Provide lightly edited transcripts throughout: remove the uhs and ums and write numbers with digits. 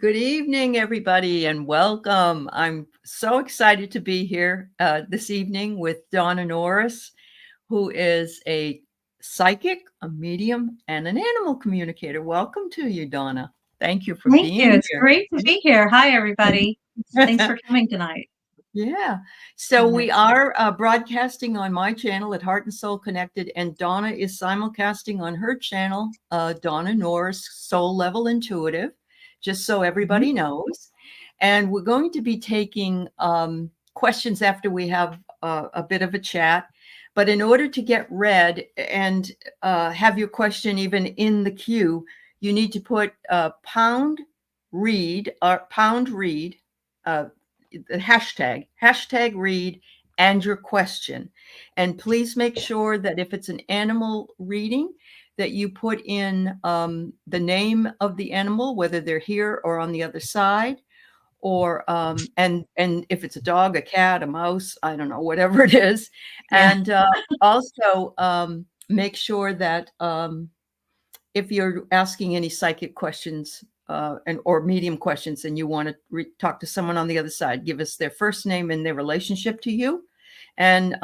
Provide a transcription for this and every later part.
Good evening, everybody, and welcome. I'm so excited to be here this evening with Donna Norris, who is a psychic, a medium, and an animal communicator. Welcome to you, Donna. Thank you for Thank you. being It's great to be here. Hi, everybody. Thanks for coming tonight. Yeah. So we are broadcasting on my channel at Heart and Soul Connected, and Donna is simulcasting on her channel, Donna Norris Soul Level Intuitive, just so everybody knows. And we're going to be taking questions after we have a bit of a chat. But in order to get read and have your question even in the queue, you need to put pound read the hashtag read and your question. And please make sure that if it's an animal reading, that you put in the name of the animal, whether they're here or on the other side, or and if it's a dog, a cat, a mouse, I don't know, whatever it is. And also make sure that if you're asking any psychic questions or medium questions and you want to talk to someone on the other side, give us their first name and their relationship to you. And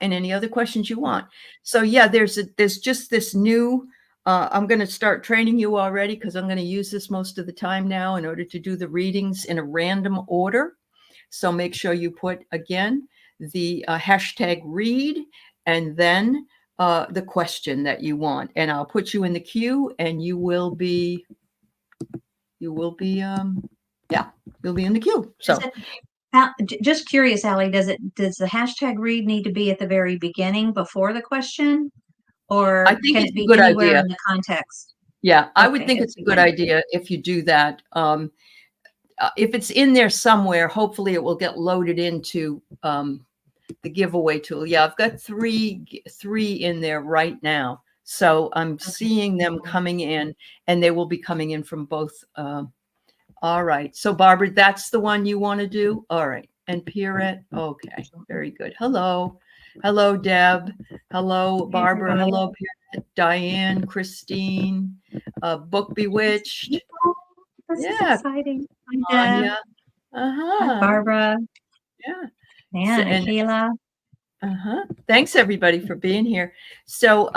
and any other questions you want. So there's just this new, I'm going to start training you already because I'm going to use this most of the time now in order to do the readings in a random order. So make sure you put, again, the hashtag read and then the question that you want, and I'll put you in the queue, and you'll be in the queue. So just curious, Aley, does the hashtag read need to be at the very beginning before the question, or I think can it's it be a good anywhere idea in the context? Yeah, I would think it's a good idea if you do that. If it's in there somewhere, hopefully it will get loaded into the giveaway tool. Yeah, I've got three in there right now. So I'm seeing them coming in, and they will be coming in from both. All right. So Barbara, that's the one you want to do? All right. And Pierrette. Okay. Very good. Hello. Hello, Deb. Hello, Barbara. Hey, hello, Pierrette. Diane, Christine, Book Bewitched. This is exciting. Hi, Deb. Hi, Barbara. Yeah. And Kayla. Thanks everybody for being here. So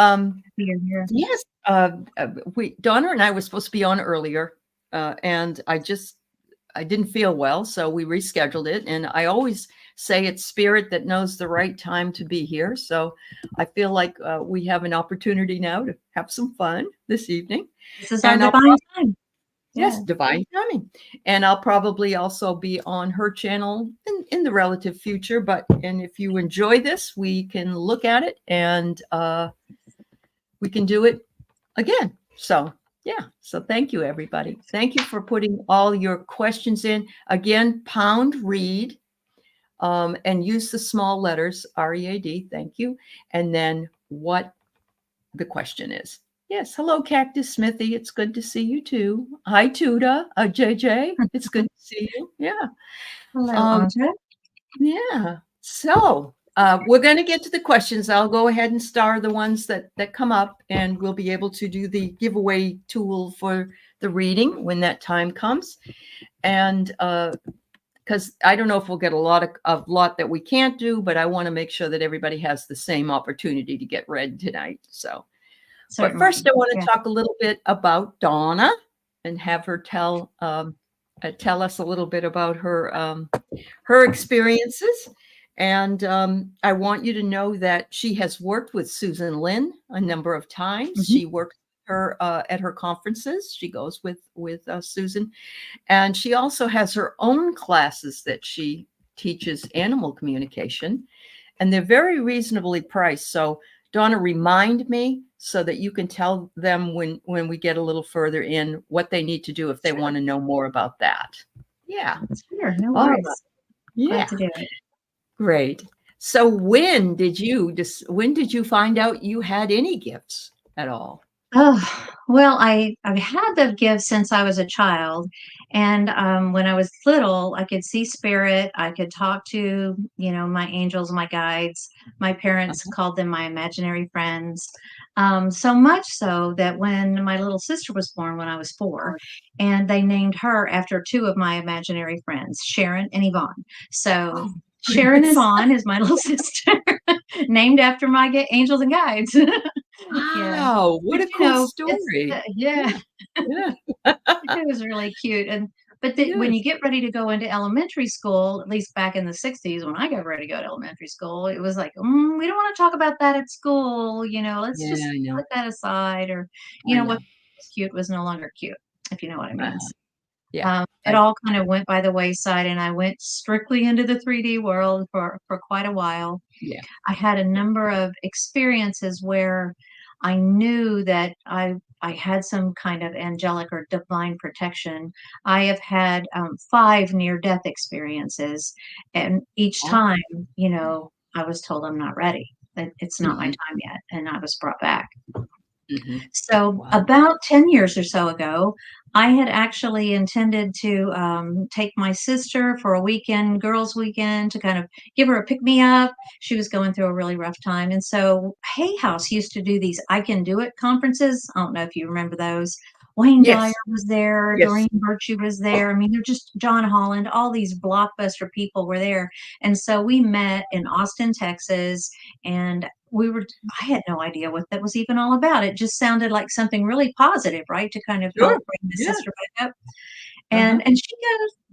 yes, Donna and I were supposed to be on earlier, and I didn't feel well, so we rescheduled it. And I always say it's spirit that knows the right time to be here. So I feel like we have an opportunity now to have some fun this evening. This is our divine time. Yes, divine timing. And I'll probably also be on her channel in the relative future. And if you enjoy this, we can look at it and we can do it again. So so thank you, everybody. Thank you for putting all your questions in. Again, pound read and use the small letters, READ, thank you. And then what the question is. Yes. Hello, Cactus Smithy. It's good to see you too. Hi, Tuda. JJ. It's good to see you. Yeah. Hello, Audra. Yeah. So we're going to get to the questions. I'll go ahead and star the ones that come up, and we'll be able to do the giveaway tool for the reading when that time comes. And because I don't know if we'll get a lot that we can't do, but I want to make sure that everybody has the same opportunity to get read tonight. So. But first, I want to talk a little bit about Donna and have her tell us a little bit about her experiences. And I want you to know that she has worked with Susan Lynn a number of times. She works with her at her conferences. She goes with Susan, and she also has her own classes that she teaches animal communication, and they're very reasonably priced. So Donna, remind me so that you can tell them when we get a little further in what they need to do if they want to know more about that. Yeah. Sure. No worries. Yeah. Glad to do it. Great. So when did you find out you had any gifts at all? Oh, well, I've had the gift since I was a child, and when I was little, I could see spirit. I could talk to, my angels, my guides. My parents Uh-huh. called them my imaginary friends. So much so that when my little sister was born, when I was 4, and they named her after 2 of my imaginary friends, Sharon and Yvonne. So Oh, Sharon and goodness. Yvonne is my little sister, named after my angels and guides. Yeah. Wow, what But, a cool it's story. yeah, Yeah, yeah, it was really cute, but it when is. you get ready to go into elementary school, at least back in the '60s when I got ready to go to elementary school, it was like, "We don't wanna talk about that at school, let's Yeah, just I know, put that aside," or, I what know. was cute was no longer cute, if you know what I mean. Uh-huh, yeah, It I all kind of went by the wayside, and I went strictly into the 3D world for quite a while. yeah, I had a number of experiences where I knew that I had some kind of angelic or divine protection. I have had 5 near-death experiences, and each oh, time, I was told I'm not ready, that it's not my mhm, time yet, and I was brought back. mhm. So Wow, about 10 years or so ago, I had actually intended to take my sister for a weekend, girls' weekend, to kind of give her a pick me up. She was going through a really rough time. And so Hay House used to do these I Can Do It conferences. I don't know if you remember those. Wayne Dyer yes, was there, yes, Doreen Virtue was there. I mean, they're just John Holland, all these blockbuster people were there. And so we met in Austin, Texas, and I had no idea what that was even all about. It just sounded like something really positive, right? To kind of sure, help bring the yeah, sister back up. uh-huh. And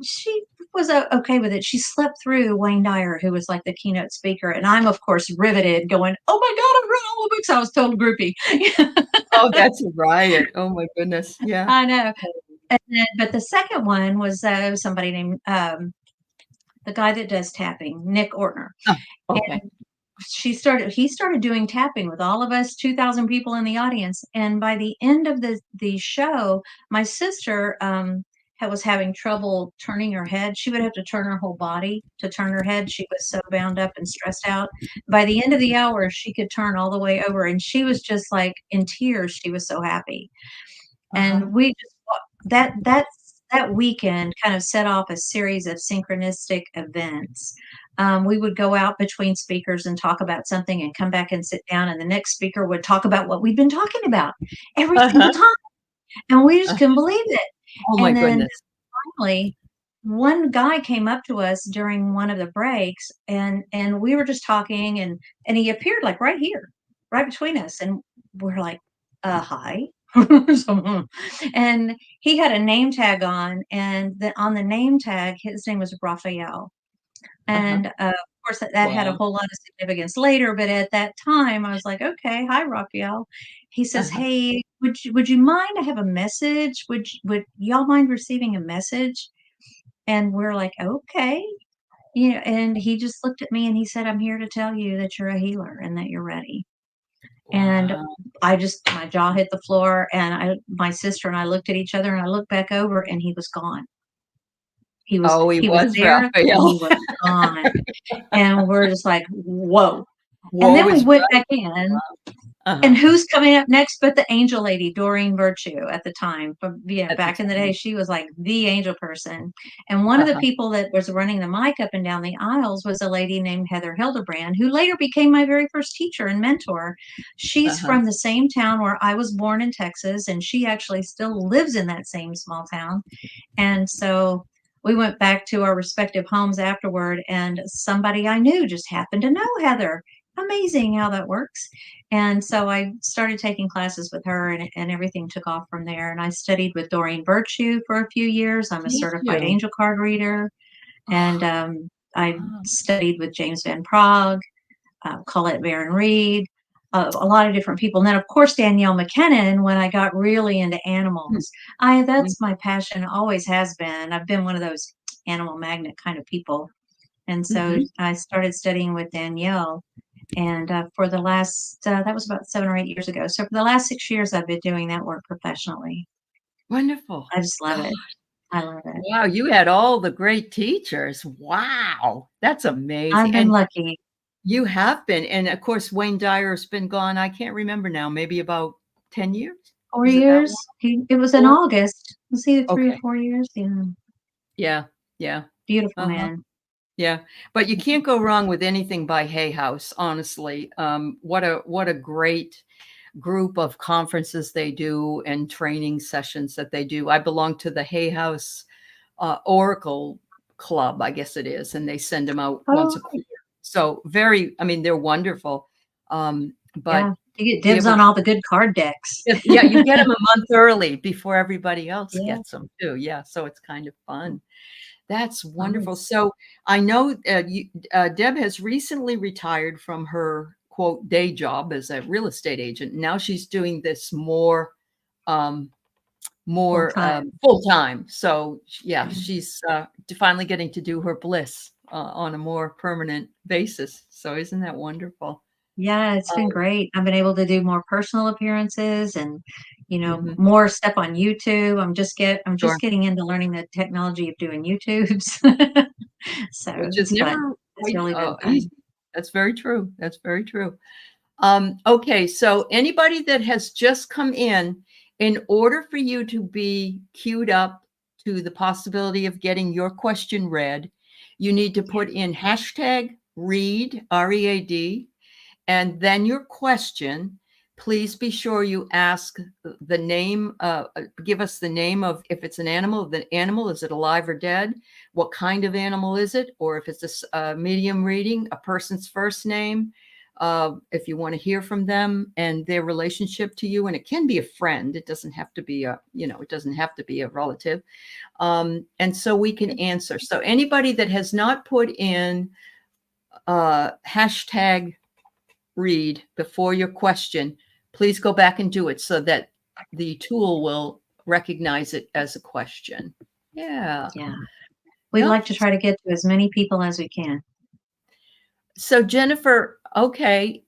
she was okay with it. She slept through Wayne Dyer, who was like the keynote speaker, and I'm of course riveted, going, "Oh my God, I've read all the books." I was total groupie. Oh, that's a riot. Oh my goodness, yeah. I know. But the second one was somebody named the guy that does tapping, Nick Ortner. Oh, okay, He started doing tapping with all of us 2,000 people in the audience, and by the end of the show, my sister was having trouble turning her head. She would have to turn her whole body to turn her head. She was so bound up and stressed out. By the end of the hour, she could turn all the way over, and she was just like in tears. She was so happy. uh-huh. And we just that weekend kind of set off a series of synchronistic events. We would go out between speakers and talk about something and come back and sit down, and the next speaker would talk about what we'd been talking about every single Uh-huh, time, and we just uh, couldn't believe it. oh my And then goodness, finally, one guy came up to us during one of the breaks, and we were just talking, and he appeared like right here, right between us, and we're like, hi. So, and he had a name tag on, and on the name tag, his name was Raphael. uh-huh, And of course, that had a wow, whole lot of significance later. But at that time, I was like, okay, hi, Raphael. He says, uh-huh, hey, would you mind? I have a message. Would y'all mind receiving a message? And we're like, okay. And he just looked at me and he said, I'm here to tell you that you're a healer and that you're ready. And wow. my jaw hit the floor, and my sister and I looked at each other, and I looked back over, and he was gone. Oh, he He was was there, and Raphael. he was gone. And we're just like, whoa. And Woe then we is went right. back in, and Uh-huh, who's coming up next but the angel lady, Doreen Virtue, at the time. From, at the back in the day, time. she was like the angel person. And one of the Uh-huh, people that was running the mic up and down the aisles was a lady named Heather Hildebrand, who later became my very first teacher and mentor. She's uh-huh, from the same town where I was born in Texas, and she actually still lives in that same small town. And so we went back to our respective homes afterward, and somebody I knew just happened to know Heather. Amazing how that works. And so I started taking classes with her, and everything took off from there. And I studied with Doreen Virtue for a few years. I'm a did certified you? angel card reader. And Oh, I wow. studied with James Van Prague, Colette Baron Reed, a lot of different people. And then, of course, Danielle McKinnon, when I got really into Mm, animals. mm, That's my passion, always has been. I've been one of those animal magnet kind of people. And so mhm. I started studying with Danielle. And for the last, that was about 7 or 8 years ago. So for the last 6 years, I've been doing that work professionally. Wonderful. I just love God, it. I love it. wow, you had all the great teachers. Wow, that's I've amazing, been and lucky. you have been, and of course, Wayne Dyer's been gone, I can't remember now, maybe about 10 years? 4 Is it that long? years. It was in 4? August. It was either 3 or Okay. 4 years. Yeah. Yeah. Yeah. Beautiful Uh-huh. man. Yeah. But you can't go wrong with anything by Hay House, honestly. What a great group of conferences they do and training sessions that they do. I belong to the Hay House Oracle Club, I guess it is, and they send them out once Oh, a quarter. So very, I mean, they're wonderful. But yeah. You get to be dibs able on to, all the good card decks. yeah, you get them a month early before everybody else Yeah. gets them too. Yeah, so it's kind of fun. That's wonderful. Nice. So I know Deb has recently retired from her quote day job as a real estate agent. Now she's doing this um, Full more time. full time. So yeah, Mhm. she's finally getting to do her bliss on a more permanent basis. So isn't that wonderful? Yeah, it's been Um, great. I've been able to do more personal appearances and, mhm, more stuff on YouTube. I'm sure. just getting into learning the technology of doing YouTubes. So Which is it's fun. never It's quite really been easy. fun. That's very true. That's very true. Okay, so anybody that has just come in order for you to be queued up to the possibility of getting your question read, you need to put in hashtag read, R-E-A-D, and then your question. Please be sure you ask the name, give us the name of, if it's an animal, the animal, is it alive or dead? What kind of animal is it? Or if it's a medium reading, a person's first name, if you want to hear from them and their relationship to you. And it can be a friend. It doesn't have to be it doesn't have to be a relative. And so we can answer. So anybody that has not put in hashtag read before your question, please go back and do it so that the tool will recognize it as a question. Yeah. Yeah. We'd Yep. like to try to get to as many people as we can. So Jennifer, okay.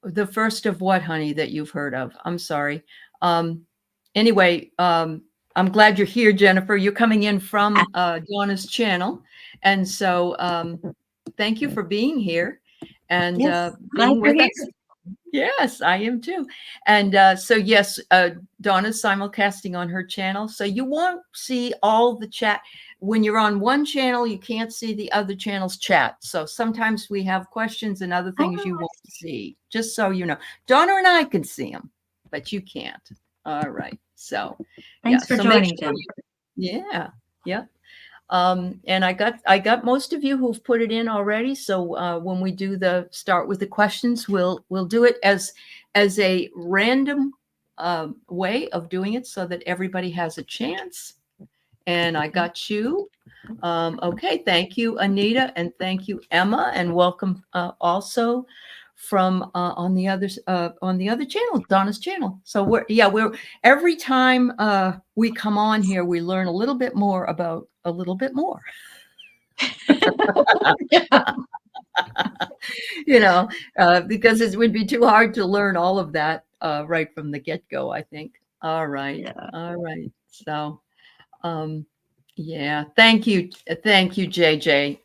The first of what, honey, that you've heard of? I'm sorry. Anyway, I'm glad you're here, Jennifer. You're coming in from Donna's channel. And so thank you for being here and Yes. Glad being you're with here. us. Yes, I am too. And so, yes, Donna's simulcasting on her channel. So you won't see all the chat. When you're on one channel, you can't see the other channel's chat. So sometimes we have questions and other things you Oh, won't see, just so you know. Donna and I can see them, but you can't. All right. So, yeah. thanks for So make joining, sure Jennifer. yeah. Yeah. And I got most of you who've put it in already. So when we do the start with the questions, we'll do it as a random way of doing it so that everybody has a chance. And I got you. Okay, thank you, Anita, and thank you, Emma, and welcome also from on the other channel, Donna's channel. So we're every time we come on here, we learn a little bit more about a little bit more. Because it would be too hard to learn all of that right from the get-go, I think. All right. Yeah. All right. So um, yeah, thank you, JJ.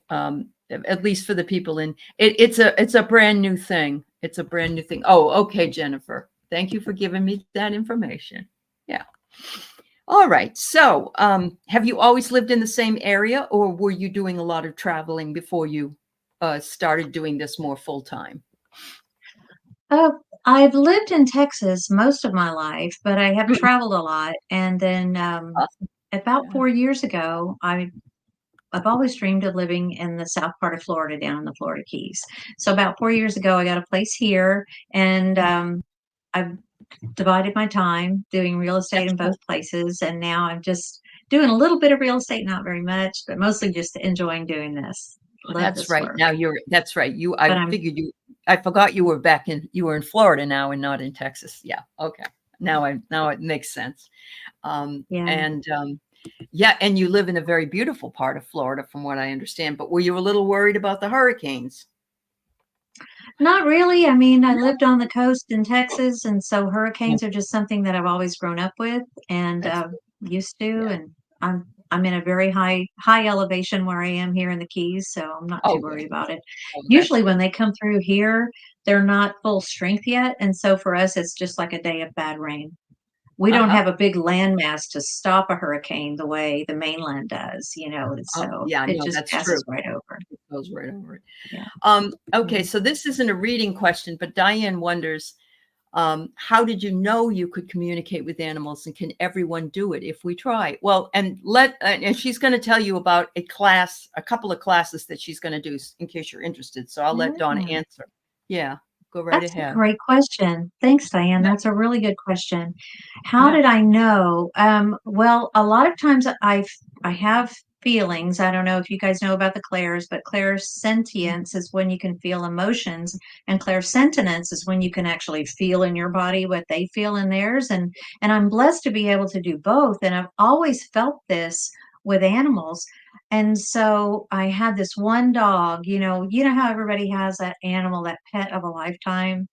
At least for the people it's a brand new thing. It's a brand new thing. Oh, okay, Jennifer. Thank you for giving me that information. Yeah. All right. So, have you always lived in the same area, or were you doing a lot of traveling before you started doing this more full time? Uh, I've lived in Texas most of my life, but I have Mm, traveled a lot. And then awesome. about Yeah. 4 years ago, I've always dreamed of living in the south part of Florida, down in the Florida Keys. So about 4 years ago, I got a place here, and I've divided my time doing real estate That's in both cool. places. And now I'm just doing a little bit of real estate, not very much, but mostly just enjoying doing this. Love That's this right. work. Now that's right. But I forgot you were in Florida now and not in Texas. Yeah. Okay. Now it makes sense. Yeah. And and you live in a very beautiful part of Florida from what I understand, but were you a little worried about the hurricanes? Not really. I mean, I No, lived on the coast in Texas, and so yeah, hurricanes are just something that I've always grown up with and that's used to. yeah. And I'm I'm in a very high elevation where I am here in the Keys, so I'm not too Oh, good. worried about it. Oh, that's Usually when good. they come through here, they're not full strength yet, and so for us, it's just like a day of bad rain. We don't Uh-huh. have a big landmass to stop a hurricane the way the mainland does, Oh, so yeah, it no, just that's true. passes right over. It goes right over it. Yeah. Okay, Mhm. so this isn't a reading question, but Diane wonders, how did you know you could communicate with animals, and can everyone do it if we try? Well, and she's going to tell you about a couple of classes that she's going to do in case you're interested. So I'll let Donna Yeah. answer. Yeah, go right That's a ahead. great question. Thanks, Diane. Yeah, That's a really good question. How yeah. did I know? Well, a lot of times I have feelings. I don't know if you guys know about the clairs, but clairsentience is when you can feel emotions, and clairsentience is when you can actually feel in your body what they feel in theirs. And I'm blessed to be able to do both. And I've always felt this with animals. And so I had this one dog, you know how everybody has that animal, that pet of a lifetime.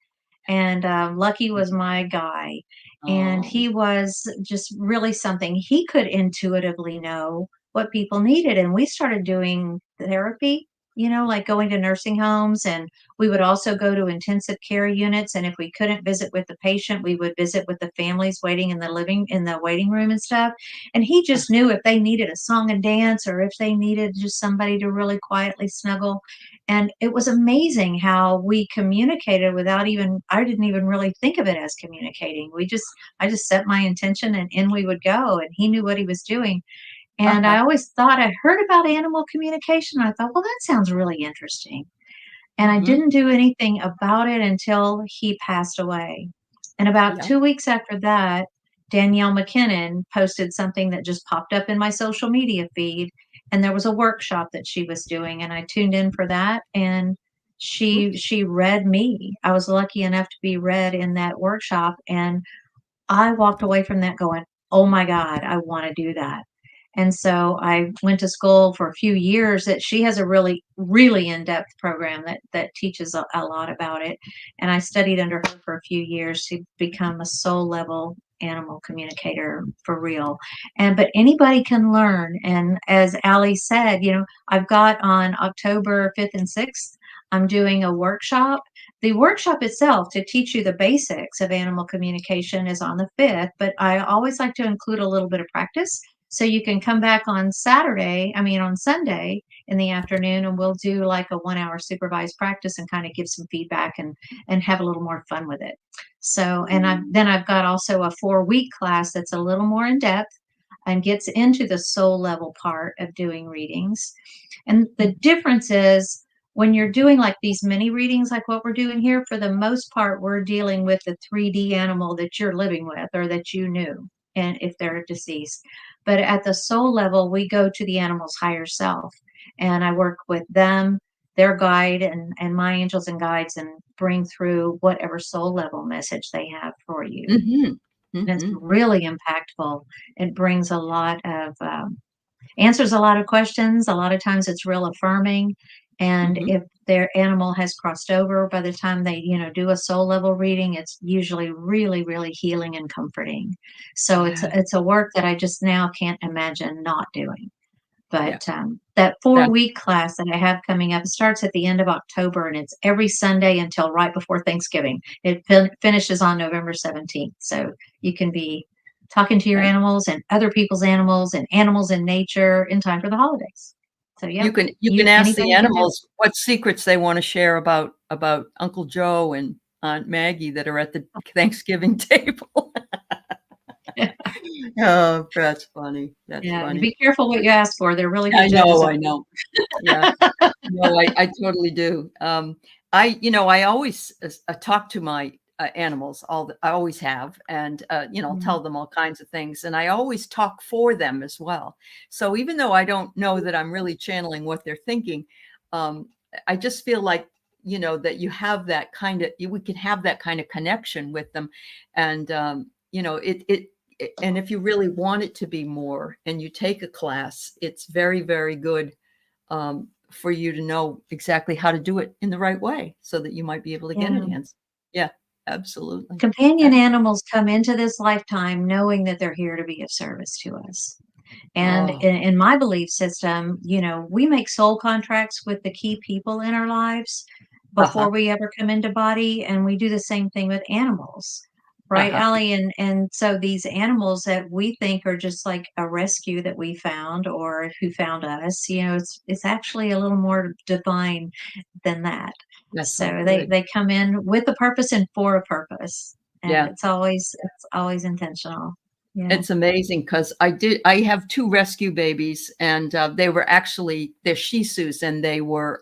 And Lucky was my guy. And Oh, he was just really something. He could intuitively know what people needed. And we started doing therapy, like going to nursing homes. And we would also go to intensive care units. And if we couldn't visit with the patient, we would visit with the families waiting in the waiting room and stuff. And he uh, just knew if they needed a song and dance, or if they needed just somebody to really quietly snuggle. And it was amazing how we communicated without even, I didn't even really think of it as communicating. I just set my intention and in we would go. And he knew what he was doing. And I uh-huh. always thought I heard about animal communication. I thought, well, that sounds really interesting. And I Mm-hmm. didn't do anything about it until he passed away. And about Yeah. 2 weeks after that, Danielle McKinnon posted something that just popped up in my social media feed. And there was a workshop that she was doing, and I tuned in for that. And Oops. she read me. I was lucky enough to be read in that workshop. And I walked away from that going, "Oh my God, I wanna do that." And so I went to school for a few years. That she has a really, really in-depth program that teaches a lot about it, and I studied under her for a few years to become a soul level animal communicator for real. But anybody can learn, and as Aley said, I've got on October 5th and 6th, I'm doing a workshop. The workshop itself to teach you the basics of animal communication is on the 5th, but I always like to include a little bit of practice. So you can come back on on Sunday in the afternoon, and we'll do like a 1 hour supervised practice and kind of give some feedback and have a little more fun with it. So, and then I've got also a 4 week class that's a little more in depth and gets into the soul level part of doing readings. And the difference is when you're doing like these mini readings, like what we're doing here, for the most part, we're dealing with the 3D animal that you're living with or that you knew, and if they're deceased. But at the soul level, we go to the animal's higher self, and I work with them, their guide, and my angels and guides, and bring through whatever soul level message they have for you. Mm-hmm. And it's Mm-hmm. really impactful. It brings a lot of answers a lot of questions. A lot of times it's real affirming. And Mm-hmm. if their animal has crossed over by the time they, do a soul level reading, it's usually really, really healing and comforting. So Yeah. it's a work that I just now can't imagine not doing. Yeah. But that four That. week class that I have coming up starts at the end of October, and it's every Sunday until right before Thanksgiving. It finishes on November 17th. So you can be talking to your Right. animals and other people's animals and animals in nature in time for the holidays. So, You yep, can you can ask the anybody can do it. animals what secrets they want to share about Uncle Joe and Aunt Maggie that are at the Thanksgiving table. Oh, that's funny. That's Yeah, and funny. be careful what you ask for. They're really good I judges know, of I food. know. Yeah. No, I totally do. I always talk to my animals. I always have, and Mhm. tell them all kinds of things, and I always talk for them as well. So even though I don't know that I'm really channeling what they're thinking, um, I just feel like that you have that kind of we can have that kind of connection with them, and and if you really want it to be more, and you take a class, it's very, very good for you to know exactly how to do it in the right way so that you might be able to get an Yeah. answer. Yeah, absolutely. Companion Ab- animals come into this lifetime knowing that they're here to be of service to us. And Oh, in my belief system, we make soul contracts with the key people in our lives before uh-huh, we ever come into body. And we do the same thing with animals. Right, uh-huh. Allie? And so these animals that we think are just like a rescue that we found or who found us, it's actually a little more divine than that. That's so So they good. they come in with a purpose and for a purpose, and Yeah. it's always intentional. Yeah. It's amazing because I have two rescue babies, and they were actually, they're Shih Tzus, and they were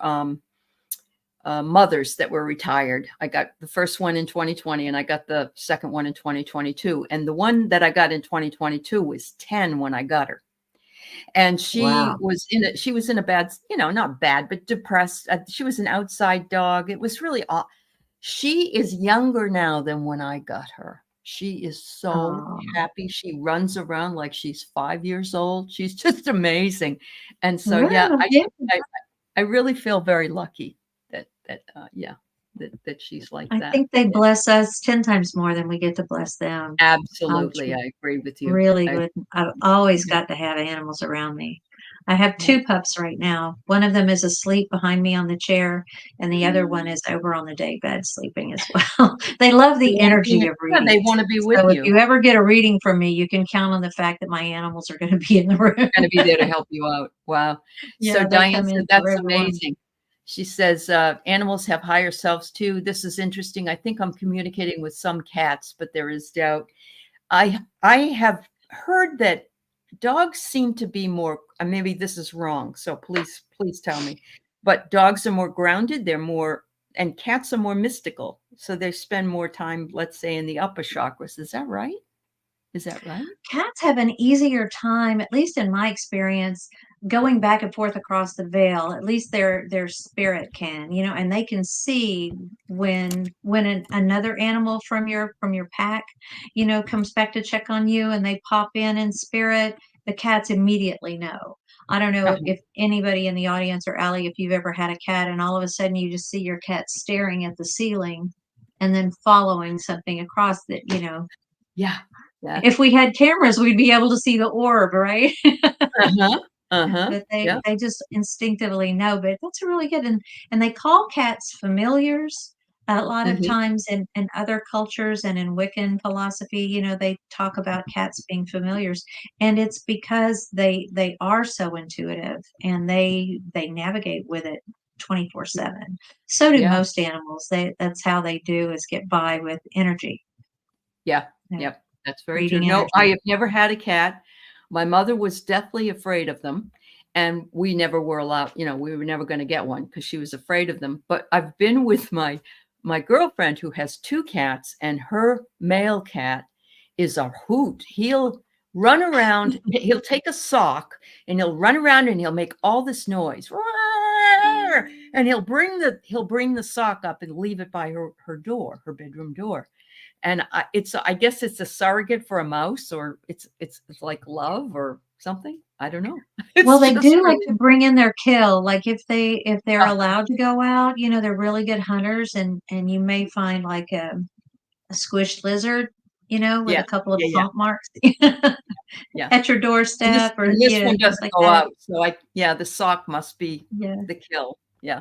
mothers that were retired. I got the first one in 2020, and I got the second one in 2022. And the one that I got in 2022 was 10 when I got her. And Wow. she was in a bad, not bad, but depressed. She was an outside dog. It was really she is younger now than when I got her. She is so Oh, happy. She runs around like she's 5 years old. She's just amazing. And so, yeah, well, yeah. I, I really feel very lucky yeah, that she's like I that. think they Yeah, bless us 10 times more than we get to bless them. I'm absolutely. I agree with you. really I, good. I've always mhm. got to have animals around me. I have Yeah. 2 pups right now. One of them is asleep behind me on the chair, and the other one is over on the daybed sleeping as well. They love They the want to energy be, of yeah, they readings. want to be with So if you. you ever get a reading from me, you can count on the fact that my animals are going to be in the room. Gonna be there to help you out. Wow. So Yeah, they Diane come said, in for "That's everyone. amazing." She says, "Animals have higher selves too. This is interesting. I think I'm communicating with some cats, but there is doubt. I have heard that dogs seem to be more, maybe this is wrong, so please tell me, but dogs are more grounded, they're more, and cats are more mystical. So they spend more time, let's say, in the upper chakras. Is that right? Is that right? Cats have an easier time, at least in my experience, going back and forth across the veil. At least their spirit can, and they can see when another animal from your pack, comes back to check on you, and they pop in spirit. The cats immediately know. I don't know Uh-huh. if anybody in the audience or Allie, if you've ever had a cat and all of a sudden you just see your cat staring at the ceiling and then following something across that, Yeah. Yeah. if we had cameras, we'd be able to see the orb, right? Uh-huh. Uh-huh. But they Yeah. they just instinctively know, but that's really good, and they call cats familiars. A lot of Mhm. times in other cultures and in Wiccan philosophy, they talk about cats being familiars, and it's because they are so intuitive and they navigate with it 24/7. So do Yeah. most animals. That's how they do is get by with energy, Yeah. you know, Yep. That's very true. reading No, I energy. have never had a cat. My mother was deathly afraid of them, and we never were allowed, we were never gonna get one because she was afraid of them. But I've been with my girlfriend who has 2 cats, and her male cat is a hoot. He'll run around, he'll take a sock, and he'll run around, and he'll make all this noise. "Roar," and he'll bring the sock up and leave it by her door, her bedroom door. And I guess it's a surrogate for a mouse, or it's like love or something. I don't know. Well, It's they just do like really to bring in their kill. Like if they're uh-huh. allowed to go out, they're really good hunters, and you may find like a squished lizard, with Yeah. a couple of Yeah, yeah, pump marks yeah. at your And this doorstep or and this one things doesn't like go that. out, so yeah, the sock must be Yeah, the kill. Yeah.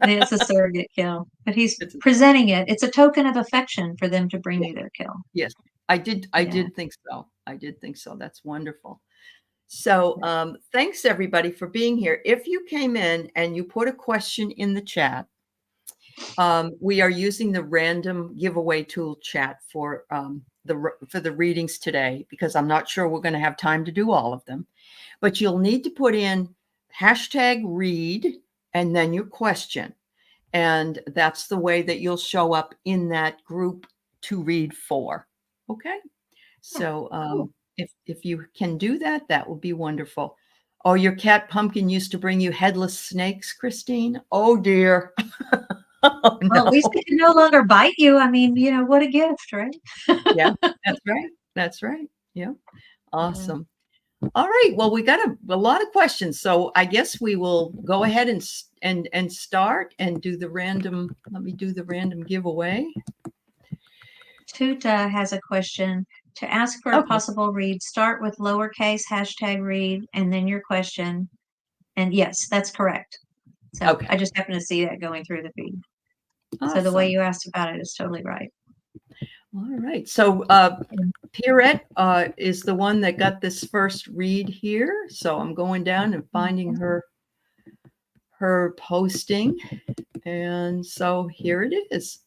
it's a surrogate kill, but he's It's a presenting it. It's a token of affection for them to bring yeah, you their kill. yes. I Yeah. did think so. I did think so. That's wonderful. So, thanks everybody for being here. If you came in and you put a question in the chat, we are using the random giveaway tool chat for the readings today because I'm not sure we're going to have time to do all of them. But you'll need to put in #read and then your question, and that's the way that you'll show up in that group to read for. Okay, Yeah. so Cool. if you can do that, that would be wonderful. Oh, your cat Pumpkin used to bring you headless snakes, Christine. Oh dear. Oh Well, at least no. they can no longer bite you. I mean, what a gift, right? Yeah, that's right. That's right. Yeah. Yeah. Awesome. All right. Well, we got a lot of questions, so I guess we will go ahead and start and do the random. Let me do the random giveaway. Tuta has a question. To ask for a Okay. possible read, start with lowercase #read and then your question. And yes, that's correct. So I Okay. just happened to see that going through the feed. So the way Awesome. you asked about it is totally right. All right. So Pierrette is the one that got this first read here. So I'm going down and finding her posting. And so here it is.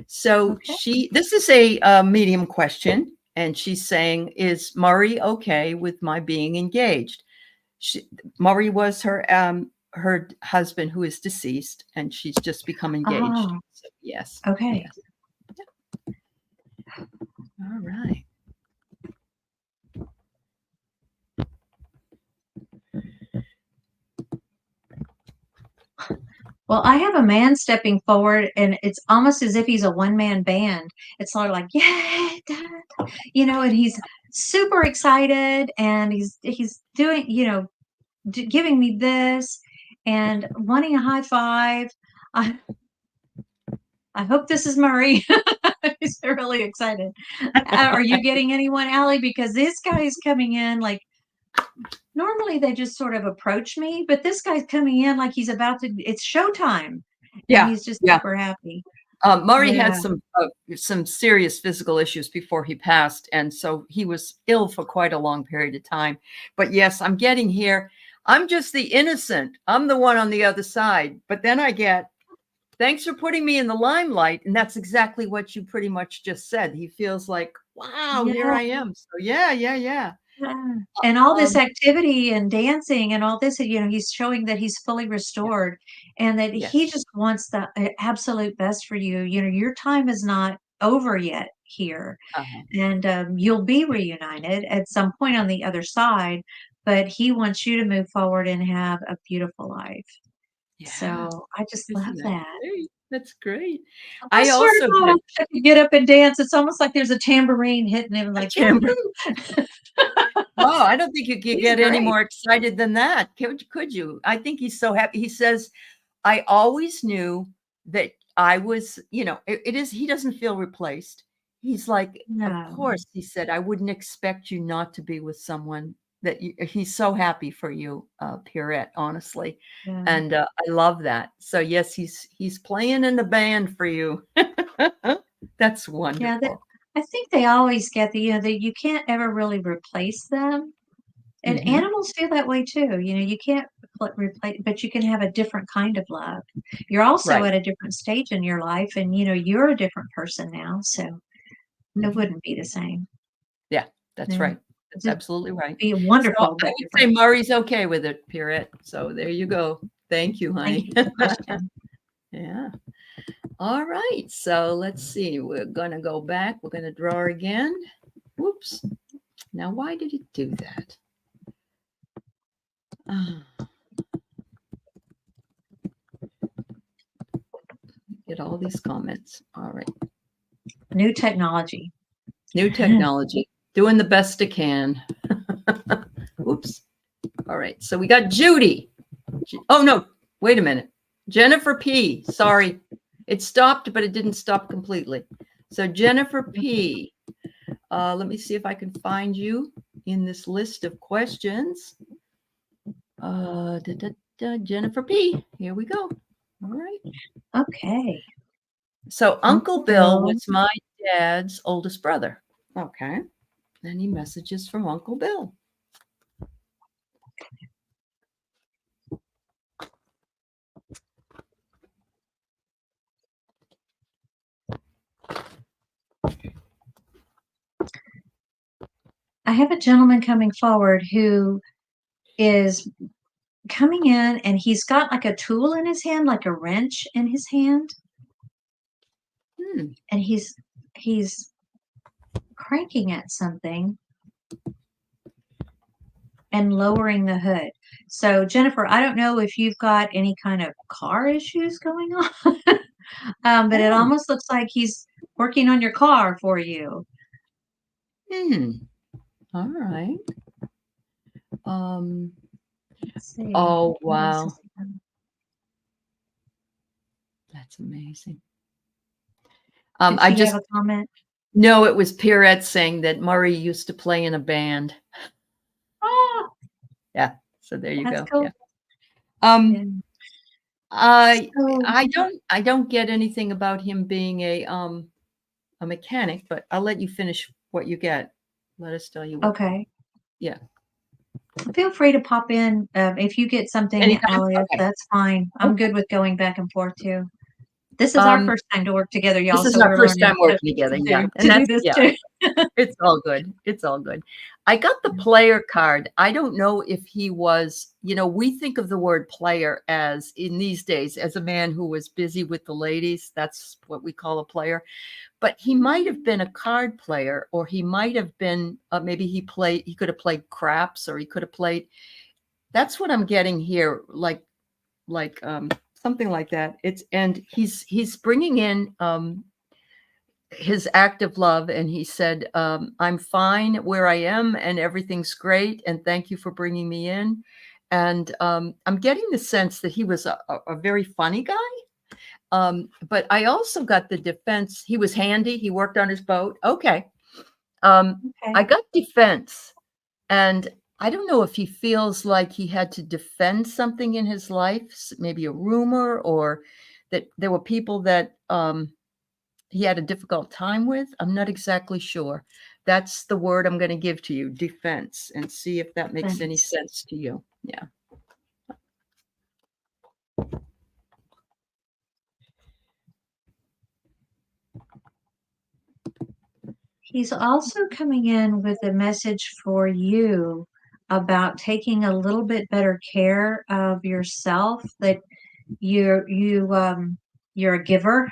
So Okay. this is a medium question. And she's saying, is Murray okay with my being engaged? Murray was her husband who is deceased, and she's just become engaged. Ah, So yes. okay. Yes. All right. Well, I have a man stepping forward, and it's almost as if he's a one-man band. It's sort of like, yeah, and he's super excited, and he's doing, giving me this and wanting a high five. I I hope this is Murray. He's really excited. Are you getting anyone, Allie? Because this guy is coming in like normally they just sort of approach me, but this guy's coming in like he's about to. It's showtime, and Yeah. he's just Yeah. super happy. Murray had Yeah. some serious physical issues before he passed, and so he was ill for quite a long period of time. But yes, I'm getting here. I'm just the innocent. I'm the one on the other side. But then I get, thanks for putting me in the limelight, and that's exactly what you pretty much just said. He feels like, wow, here Yeah. I am. So yeah, yeah, yeah. Yeah. And all this Um, activity and dancing and all this, he's showing that he's fully yeah, restored and that he yes. just wants the absolute best for you. Your time is not over yet here, Uh-huh. and you'll be reunited at some point on the other side, but he wants you to move forward and have a beautiful life. Yeah. So I just love Isn't that that. great? That's great. I I swear to also God, I get wish I could get up and dance. It's almost like there's a tambourine hitting him a like, timbre. woo! Oh, I don't think you could He's get any great. more excited than that. Could you? I think he's so happy. He says, I always knew that I was, it is, he doesn't feel replaced. He's like, of No. course, he said, I wouldn't expect you not to be with someone that he's so happy for you, Pierrette, honestly. Yeah. And I love that. So yes, he's playing in the band for you. That's Yeah, wonderful. I think they always get that you can't ever really replace them. And Hmm. animals feel that way too. You can't replace, but you can have a different kind of love. You're also Right. at a different stage in your life, and you're a different person now, so it Mhm. wouldn't be the same. Yeah, that's Yeah. right. That's Just absolutely right. be So wonderful, I but would say different. Murray's okay with it, Pierrette. So there you go. Thank you, Thank honey. you for the question. Yeah. All right. So let's see. We're going to go back. We're going to draw again. Whoops. Now, why did it do that? Ah, get all these comments. All right. New technology. New technology. Doing the best it can. Whoops. All right. So we got Judy. Oh, no. Wait a minute. Jennifer P. Sorry. It stopped, but it didn't stop completely. So Jennifer P. Let me see if I can find you in this list of questions. Jennifer P. Here we go. All right. Okay. So Uncle Uncle Bill Bill. was my dad's oldest brother. Okay. Any messages from Uncle Bill? I have a gentleman coming forward who is coming in and he's got like a tool in his hand, like a wrench in his hand, Hmm. and he's cranking at something and lowering the hood. So Jennifer, I don't know if you've got any kind of car issues going on, but it Oh. almost looks like he's working on your car for you. Hmm. All right. Um. Let's see. Oh What else wow, is he done? that's amazing. Did I she have just a comment? No, it was Pierrette saying that Murray used to play in a band. Oh, Yeah. So there you that's go. cool. Yeah. Yeah. I So, I don't get anything about him being a mechanic, but I'll let you finish what you get. Let us tell you what. okay. Yeah. Feel free to pop in if you get something, Anytime. Aley. Okay. That's fine. I'm Okay. good with going back and forth too. This is our first time to work together, y'all. This is So our we're first learning time working together. Yeah. And to do that's, this yeah, too. it's all good. It's all good. I got the player card. I don't know if he was, we think of the word player as in these days as a man who was busy with the ladies. That's what we call a player. But he might have been a card player, or he might have been, maybe he could have played craps, or he could have played. That's what I'm getting here. Like something like that. And he's bringing in, his act of love, and he said, I'm fine where I am and everything's great, and thank you for bringing me in. And I'm getting the sense that he was a very funny guy. But I also got the defense. He was handy. He worked on his boat. Okay. I Okay. got defense, and I don't know if he feels like he had to defend something in his life, maybe a rumor, or that there were people that he had a difficult time with. I'm not exactly sure. That's the word I'm going to give to you, defense, and see if that makes any Thanks. sense to you. Yeah. He's also coming in with a message for you about taking a little bit better care of yourself, that you're a giver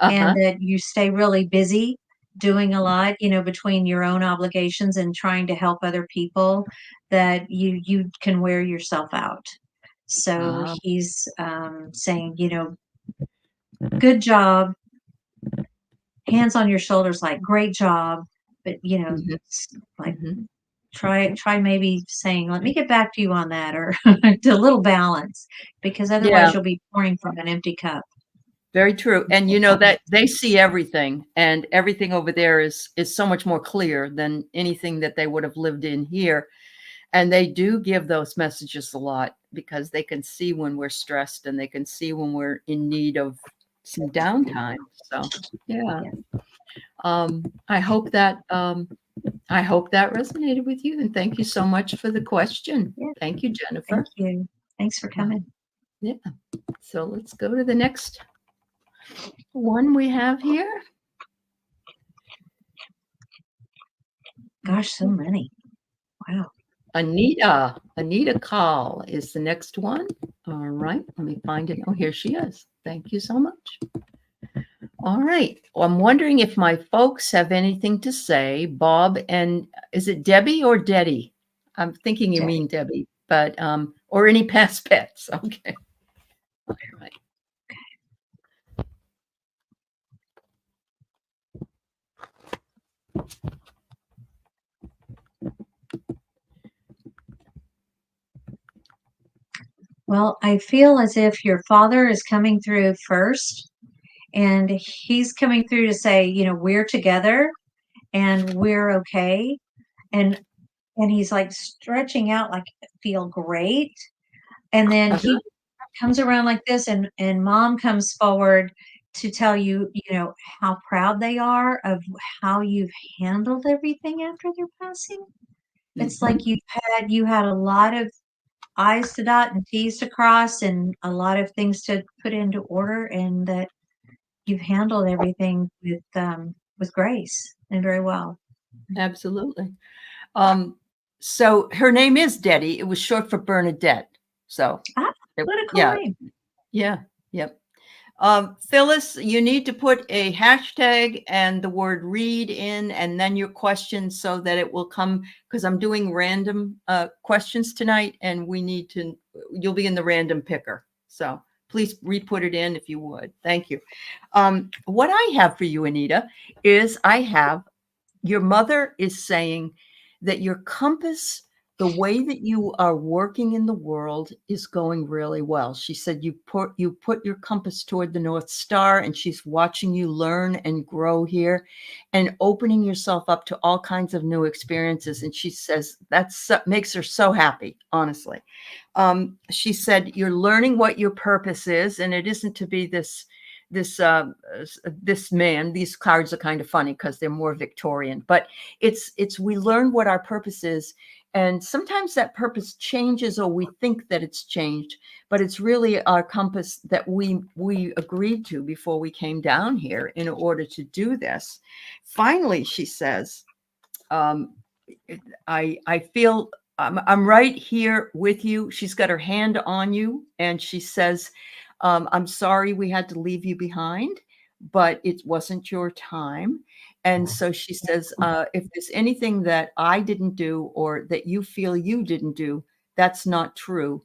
and Uh-huh. that you stay really busy doing a lot, between your own obligations and trying to help other people, that you can wear yourself out. So Uh, he's saying, good job, hands on your shoulders, like great job, but mhm, like mhm. try maybe saying, let me get back to you on that, or to a little balance, because otherwise Yeah, you'll be pouring from an empty cup. very true. And that they see everything, and everything over there is so much more clear than anything that they would have lived in here. And they do give those messages a lot because they can see when we're stressed, and they can see when we're in need of some downtime. So, yeah. Yeah. Um, I hope that I hope that resonated with you, and thank you so much for the question. Yeah. Thank you, Thank Jennifer. you. Thanks for Uh, coming. yeah. So let's go to the next one we have here. Gosh, so many. Wow. Anita Call is the next one. All right, let me find it. Oh, here she is. Thank you so much. All right. Well, I'm wondering if my folks have anything to say. Bob, and is it Debbie or Deddy? I'm thinking you Debbie. mean Debbie, but or any past pets. Okay. All right. Well, I feel as if your father is coming through first, and he's coming through to say, we're together and we're okay. And he's like stretching out, like, feel great. And then Uh-huh. he comes around like this, and mom comes forward to tell you, how proud they are of how you've handled everything after their passing. It's like Mhm. you had a lot of I's to dot and T's to cross, and a lot of things to put into order, and that you've handled everything with grace and very well. Absolutely. Um, so her name is Deddy. It was short for Bernadette. So, Ah, it- what a cool yeah, name. yeah, yep. Phyllis, you need to put a hashtag and the word read in, and then your question, so that it will come, because I'm doing random questions tonight, and you'll be in the random picker. So please re-put it in if you would. Thank you. What I have for you, Anita, is your mother is saying that your compass the way that you are working in the world is going really well. She said you put your compass toward the North Star, and she's watching you learn and grow here and opening yourself up to all kinds of new experiences. And she says makes her so happy, honestly. She said you're learning what your purpose is, and it isn't to be this man. These cards are kind of funny because they're more Victorian, but it's we learn what our purpose is, and sometimes that purpose changes, or we think that it's changed, but it's really our compass that we agreed to before we came down here in order to do this. Finally, she says, I feel I'm right here with you. She's got her hand on you, and she says, I'm sorry we had to leave you behind, but it wasn't your time. And so she says, if there's anything that I didn't do or that you feel you didn't do, that's not true.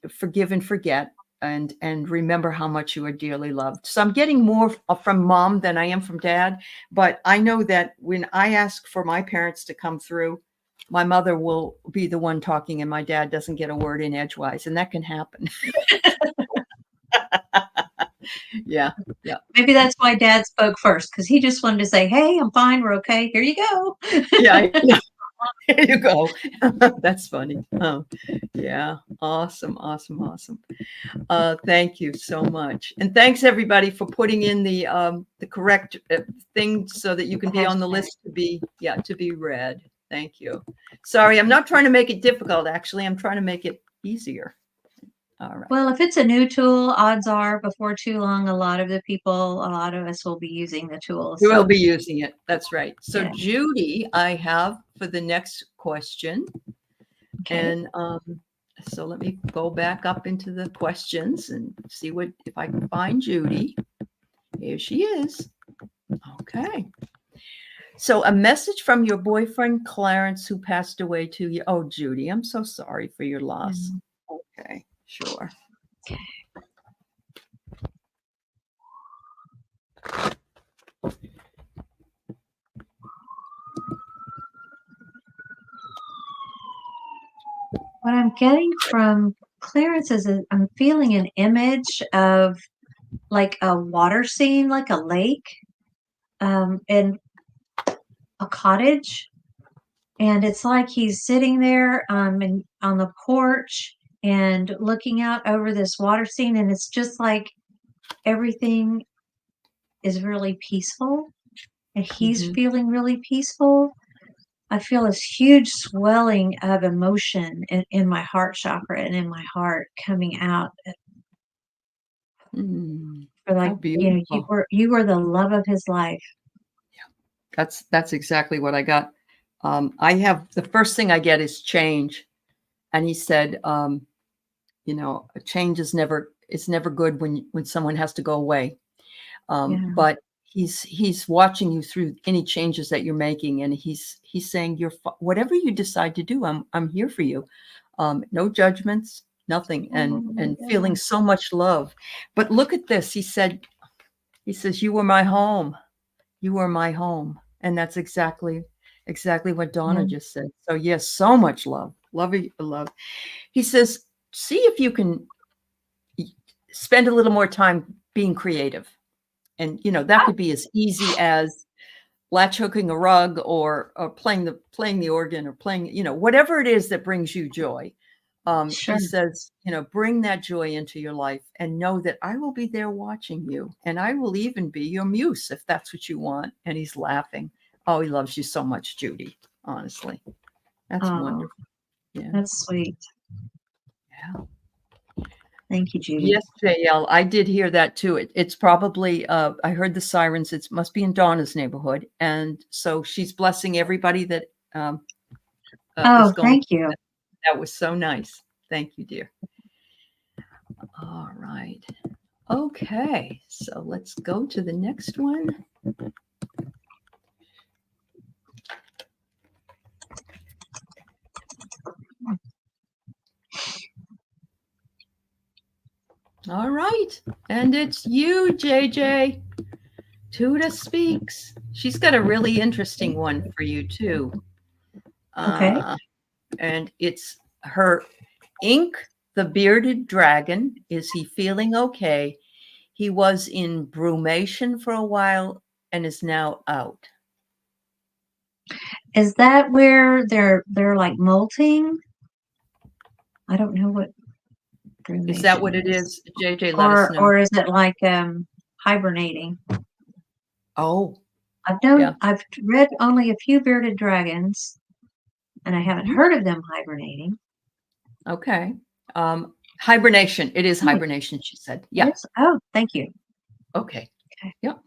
Forgive and forget, and remember how much you are dearly loved. So I'm getting more from Mom than I am from Dad, but I know that when I ask for my parents to come through, my mother will be the one talking and my dad doesn't get a word in edgewise, and that can happen. Yeah. Maybe that's why Dad spoke first, because he just wanted to say, "Hey, I'm fine. We're okay. Here you go." Yeah. Here you go. That's funny. Oh, yeah. Awesome. Thank you so much. And thanks everybody for putting in the correct thing so that you can be on the list to be read. Thank you. Sorry, I'm not trying to make it difficult. Actually, I'm trying to make it easier. All right. Well, if it's a new tool, odds are before too long, a lot of us will be using the tool. We will be using it. That's right. So Yeah. Judy, I have for the next question. Okay. And so let me go back up into the questions and see if I can find Judy. Here she is. Okay. So a message from your boyfriend, Clarence, who passed away 2 years. Oh, Judy, I'm so sorry for your loss. Okay, sure. What I'm getting from Clarence is I'm feeling an image of like a water scene, like a lake, and a cottage. And it's like he's sitting there on the porch and looking out over this water scene, and it's just like everything is really peaceful, and he's feeling really peaceful. I feel this huge swelling of emotion in my heart chakra and in my heart coming out. For like, you were the love of his life. Yeah, that's exactly what I got. I have the first thing I get is change, and he said, change is never good when someone has to go away. But he's watching you through any changes that you're making, and he's saying whatever you decide to do, I'm here for you. No judgments, nothing, and feeling so much love. But look at this. He says, you were my home. You were my home. And that's exactly what Donna just said. So yes, so much love. Love. He says, see if you can spend a little more time being creative. And that could be as easy as latch hooking a rug or playing the organ or playing, whatever it is that brings you joy. Sure. He says, bring that joy into your life and know that I will be there watching you, and I will even be your muse if that's what you want. And he's laughing. Oh, he loves you so much, Judy. Honestly, that's wonderful. Yeah, that's sweet. Yeah. Thank you, Judy. Yes, JL, I did hear that too. It's probably, I heard the sirens. It must be in Donna's neighborhood. And so she's blessing everybody that is going. Thank you. That was so nice. Thank you, dear. All right. Okay, so let's go to the next one. All right. And it's you, JJ. Tuda speaks. She's got a really interesting one for you, too. Okay. and it's her Ink, the bearded dragon. Is he feeling okay? He was in brumation for a while and is now out. Is that where they're like molting? I don't know what Is that what brumation it is. is? JJ, let us know. Or is it like hibernating? Oh, I've yeah. read only a few bearded dragons, and I haven't heard of them hibernating. Okay. Hibernation. It is Hmm. hibernation, she said. Yeah. Yes. Oh, thank you. Okay. Okay. Yep.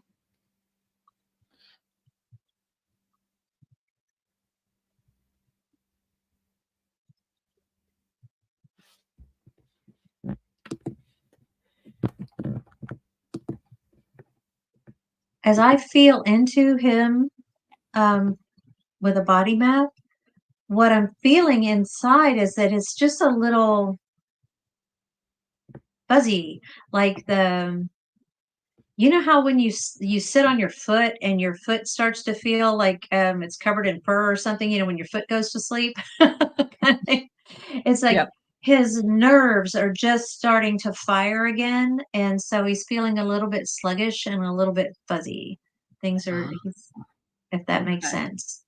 As I feel into him with a body map, what I'm feeling inside is that it's just a little fuzzy, like you know how when you sit on your foot and your foot starts to feel like it's covered in fur or something, you know, when your foot goes to sleep. It's like Yep. his nerves are just starting to fire again, and so he's feeling a little bit sluggish and a little bit fuzzy. Things are Ah, he's if that makes okay. sense.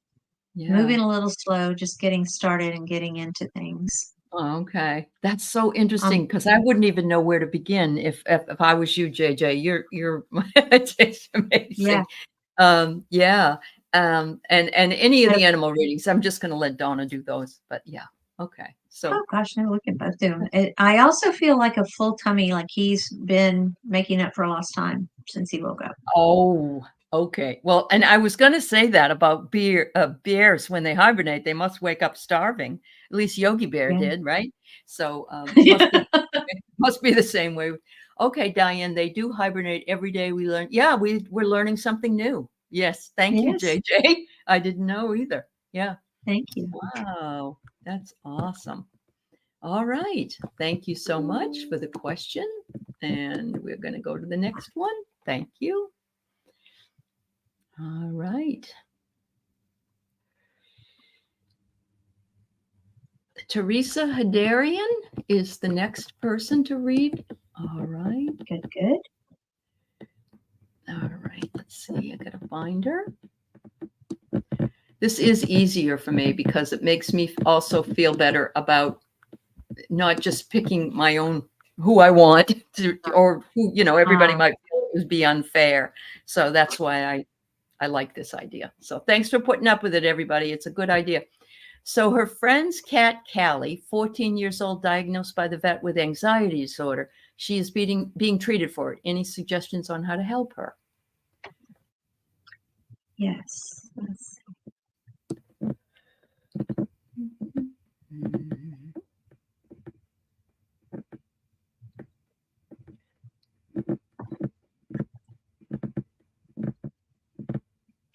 Yeah. Moving a little slow, just getting started and getting into things. Oh, okay. That's so Um, interesting because I wouldn't even know where to begin if I was you, JJ. You're it's yeah. amazing. Yeah. And any of Uh, the animal readings, I'm just gonna let Donna do those. But yeah. Okay. So oh gosh, no, we can both do them. I also feel like a full tummy, like he's been making up for lost time since he woke up. oh, okay. Well, and I was gonna say that about bears when they hibernate, they must wake up starving. At least Yogi Bear Yeah. did, right? So Yeah. must be the same way. Okay, Diane, they do hibernate every day. We learn. Yeah, we're learning something new. Yes, thank you, Yes. JJ. I didn't know either. Yeah. Thank you. Wow, that's awesome. All right. Thank you so much for the question. And we're going to go to the next one. Thank you. All right. Teresa Hadarian is the next person to read. All right. Good, good. All right. Let's see. I got to find her. This is easier for me because it makes me also feel better about not just picking my own who I want to, or who, everybody might feel it would be unfair. So that's why I like this idea. So thanks for putting up with it, everybody. It's a good idea. So her friend's cat, Callie, 14 years old, diagnosed by the vet with anxiety disorder. She is being treated for it. Any suggestions on how to help her? Yes.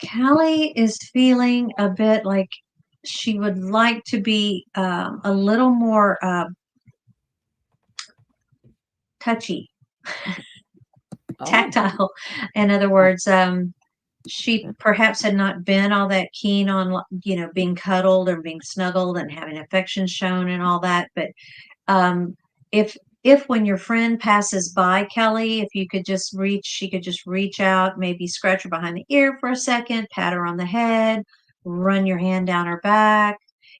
Callie is feeling a bit like she would like to be a little more touchy, Oh, tactile. In other words, she perhaps had not been all that keen on, being cuddled or being snuggled and having affection shown and all that. But um, if when your friend passes by Kelly, if she could just reach out, maybe scratch her behind the ear for a second, pat her on the head, run your hand down her back,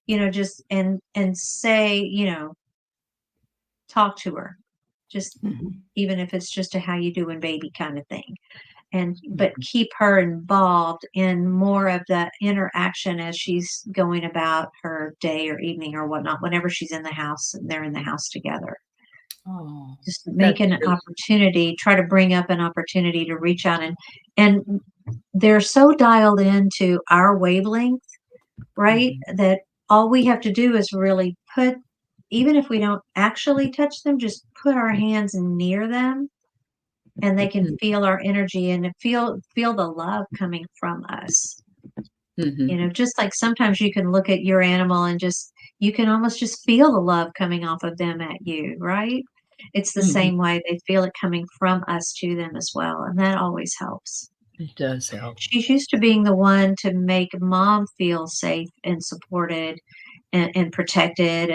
just and say, talk to her, just mhm, even if it's just a how you doing baby kind of thing. But mhm. keep her involved in more of the interaction as she's going about her day or evening or whatnot, whenever she's in the house and they're in the house together. Oh, Just that's make an really, opportunity, try to bring up an opportunity to reach out, and they're so dialed into our wavelength, right? mhm, That all we have to do is really even if we don't actually touch them, just put our hands near them, and they can mhm, feel our energy and feel the love coming from us. mhm, Just like sometimes you can look at your animal and you can almost just feel the love coming off of them at you, right? It's the mhm. same way they feel it coming from us to them as well, and that always helps. It does help. She's used to being the one to make mom feel safe and supported, and protected,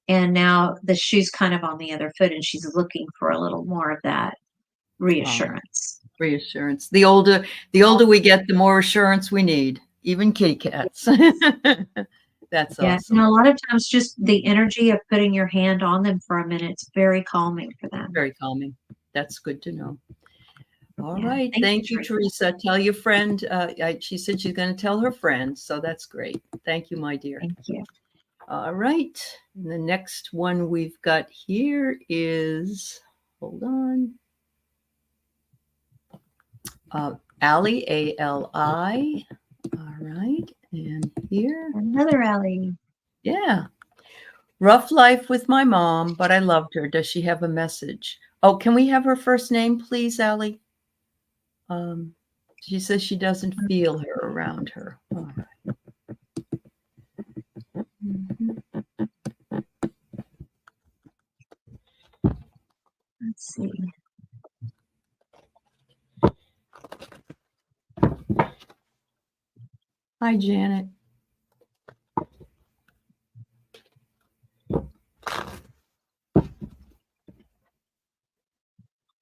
and now the shoe's kind of on the other foot, and she's looking for a little more of that Oh, reassurance. reassurance. The older we get, the more assurance we need, even kitty cats. That's Yeah, awesome. a lot of times just the energy of putting your hand on them for a minute, it's very calming for them. Very calming. That's good to know. All Yeah. right. Thank you, Teresa. Tell your friend. She said she's going to tell her friend. So that's great. Thank you, my dear. Thank you. All right. And the next one we've got here is, hold on. Aley, A-L-I. All right. And here. Another Aley. Yeah. Rough life with my mom, but I loved her. Does she have a message? Oh, can we have her first name, please, Aley? She says she doesn't feel her around her. All right. Let's see. Hi, Janet.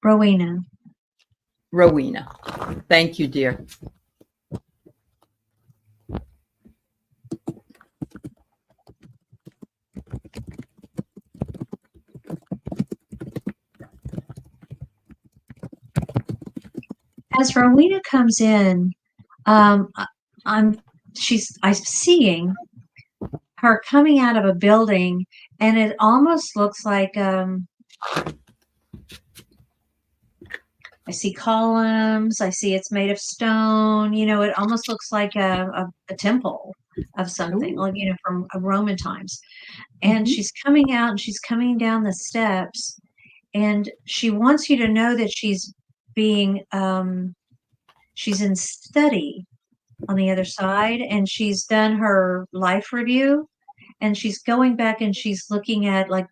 Rowena. Rowena. Thank you, dear. As Rowena comes in, I'm seeing her coming out of a building, and it almost looks like I see columns. I see it's made of stone. It almost looks like a temple of something, like from Roman times. And she's coming out, and she's coming down the steps, and she wants you to know that she's being she's in study on the other side, and she's done her life review, and she's going back and she's looking at like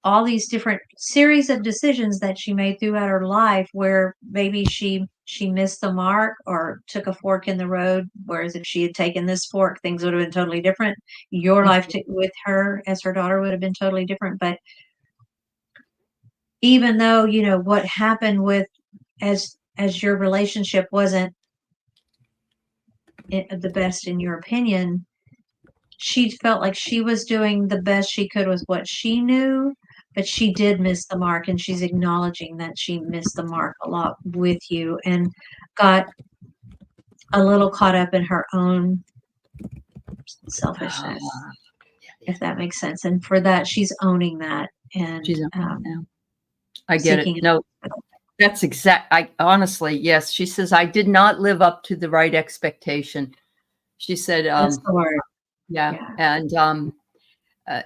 all these different series of decisions that she made throughout her life where maybe she missed the mark or took a fork in the road, whereas if she had taken this fork, things would have been totally different. Your life with her as her daughter would have been totally different. But even though what happened with as your relationship wasn't the best in your opinion, she felt like she was doing the best she could with what she knew, but she did miss the mark, and she's acknowledging that she missed the mark a lot with you and got a little caught up in her own selfishness, if that makes sense. And for that, she's owning that, and she's I get it. No, that's I honestly, yes. She says, I did not live up to the right expectation. She said, that's the word. Yeah. And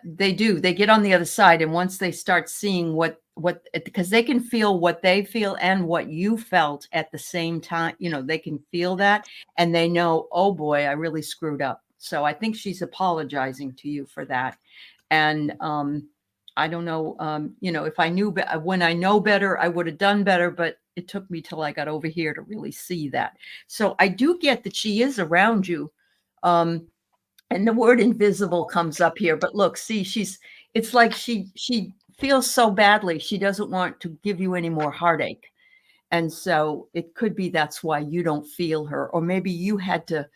they get on the other side. And once they start seeing because they can feel what they feel and what you felt at the same time, they can feel that, and they know, oh boy, I really screwed up. So I think she's apologizing to you for that. And I don't know, if I knew, when I know better, I would have done better, but it took me till I got over here to really see that. So I do get that she is around you. And the word invisible comes up here, but look, see, it's like she feels so badly. She doesn't want to give you any more heartache. And so it could be that's why you don't feel her, or maybe you had to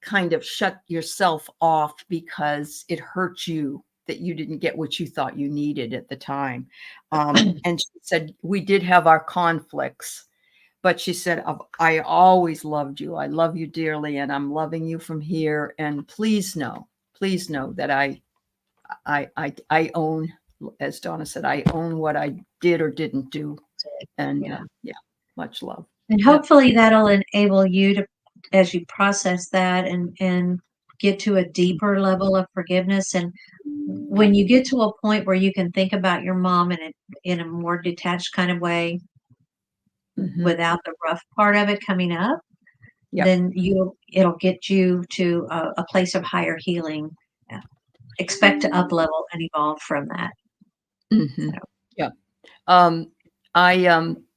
kind of shut yourself off because it hurt you that you didn't get what you thought you needed at the time. And she said, we did have our conflicts, but she said, I always loved you. I love you dearly, and I'm loving you from here. And please know that I own, as Donna said, I own what I did or didn't do. And much love. And hopefully that'll enable you to, as you process that and get to a deeper level of forgiveness. And when you get to a point where you can think about your mom in a more detached kind of way, without the rough part of it coming up, then it'll get you to a place of higher healing. Expect to up level and evolve from that.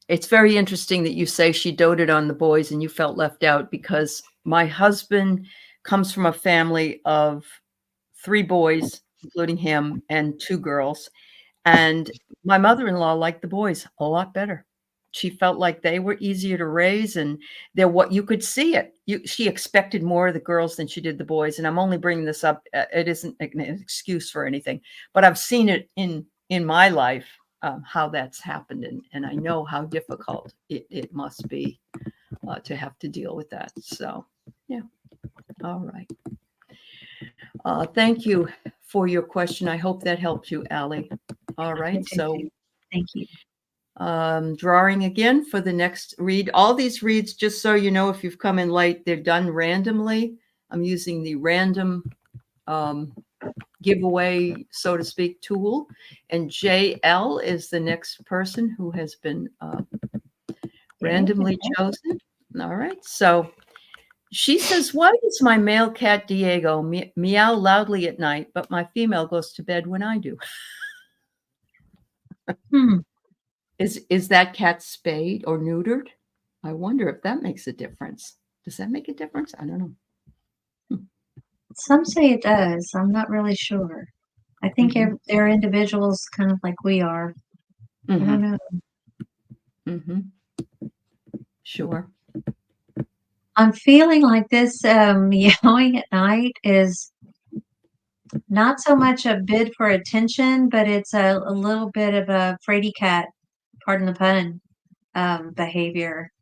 It's very interesting that you say she doted on the boys and you felt left out, because my husband comes from a family of 3 boys, including him, and 2 girls. And my mother-in-law liked the boys a lot better. She felt like they were easier to raise, and they're what you could see it. She expected more of the girls than she did the boys, and I'm only bringing this up, it isn't an excuse for anything, but I've seen it in my life, how that's happened, and I know how difficult it must be, to have to deal with that. So, yeah. All right. Thank you for your question. I hope that helped you, Aley. All right. So, thank you. Drawing again for the next read. All these reads, just so you know, if you've come in late, they're done randomly. I'm using the random giveaway, so to speak, tool. And JL is the next person who has been randomly chosen. All right. So she says, why does my male cat Diego meow loudly at night, but my female goes to bed when I do? Is that cat spayed or neutered? I wonder if that makes a difference. Does that make a difference? I don't know. Some say it does. I'm not really sure. I think they're individuals kind of like we are. I don't know. Sure. I'm feeling like this meowing at night is not so much a bid for attention, but it's a little bit of a fraidy cat, pardon the pun, behavior.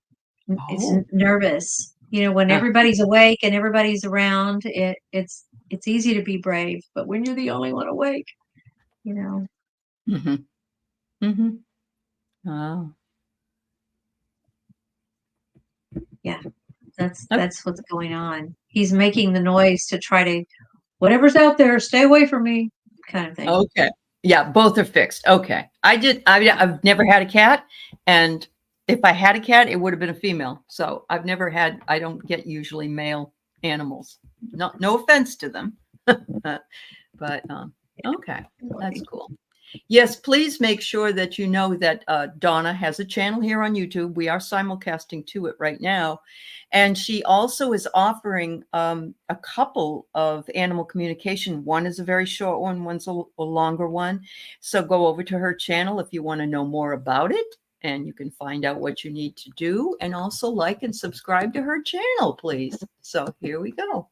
It's nervous. You know, when everybody's awake and everybody's around, it's easy to be brave, but when you're the only one awake, you know. Oh. Yeah, that's what's going on. He's making the noise to try to, whatever's out there, stay away from me, kind of thing. Okay. Yeah, both are fixed. Okay. I've never had a cat, and if I had a cat, it would have been a female. So I don't get usually male animals. No offense to them. But okay, that's cool. Yes, please make sure that you know that Donna has a channel here on YouTube. We are simulcasting to it right now. And she also is offering a couple of animal communication. One is a very short one, one's a longer one. So go over to her channel if you want to know more about it. And you can find out what you need to do. And also like and subscribe to her channel, please. So here we go.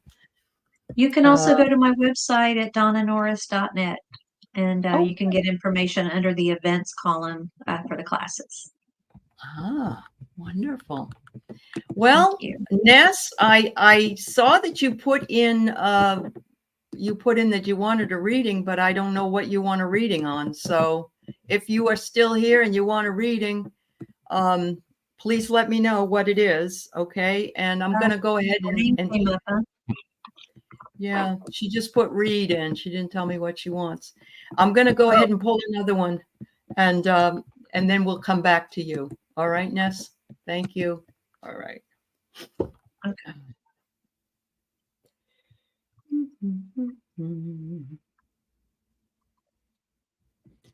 You can also go to my website at donnanorris.net. And you can get information under the events column for the classes. Ah, wonderful. Well, Ness, I saw that you put in that you wanted a reading, but I don't know what you want a reading on. So if you are still here and you want a reading, please let me know what it is. Okay. And I'm going to go ahead and yeah, she just put read in. She didn't tell me what she wants. I'm going to go ahead and pull another one, and then we'll come back to you. All right, Ness? Thank you. All right. Okay.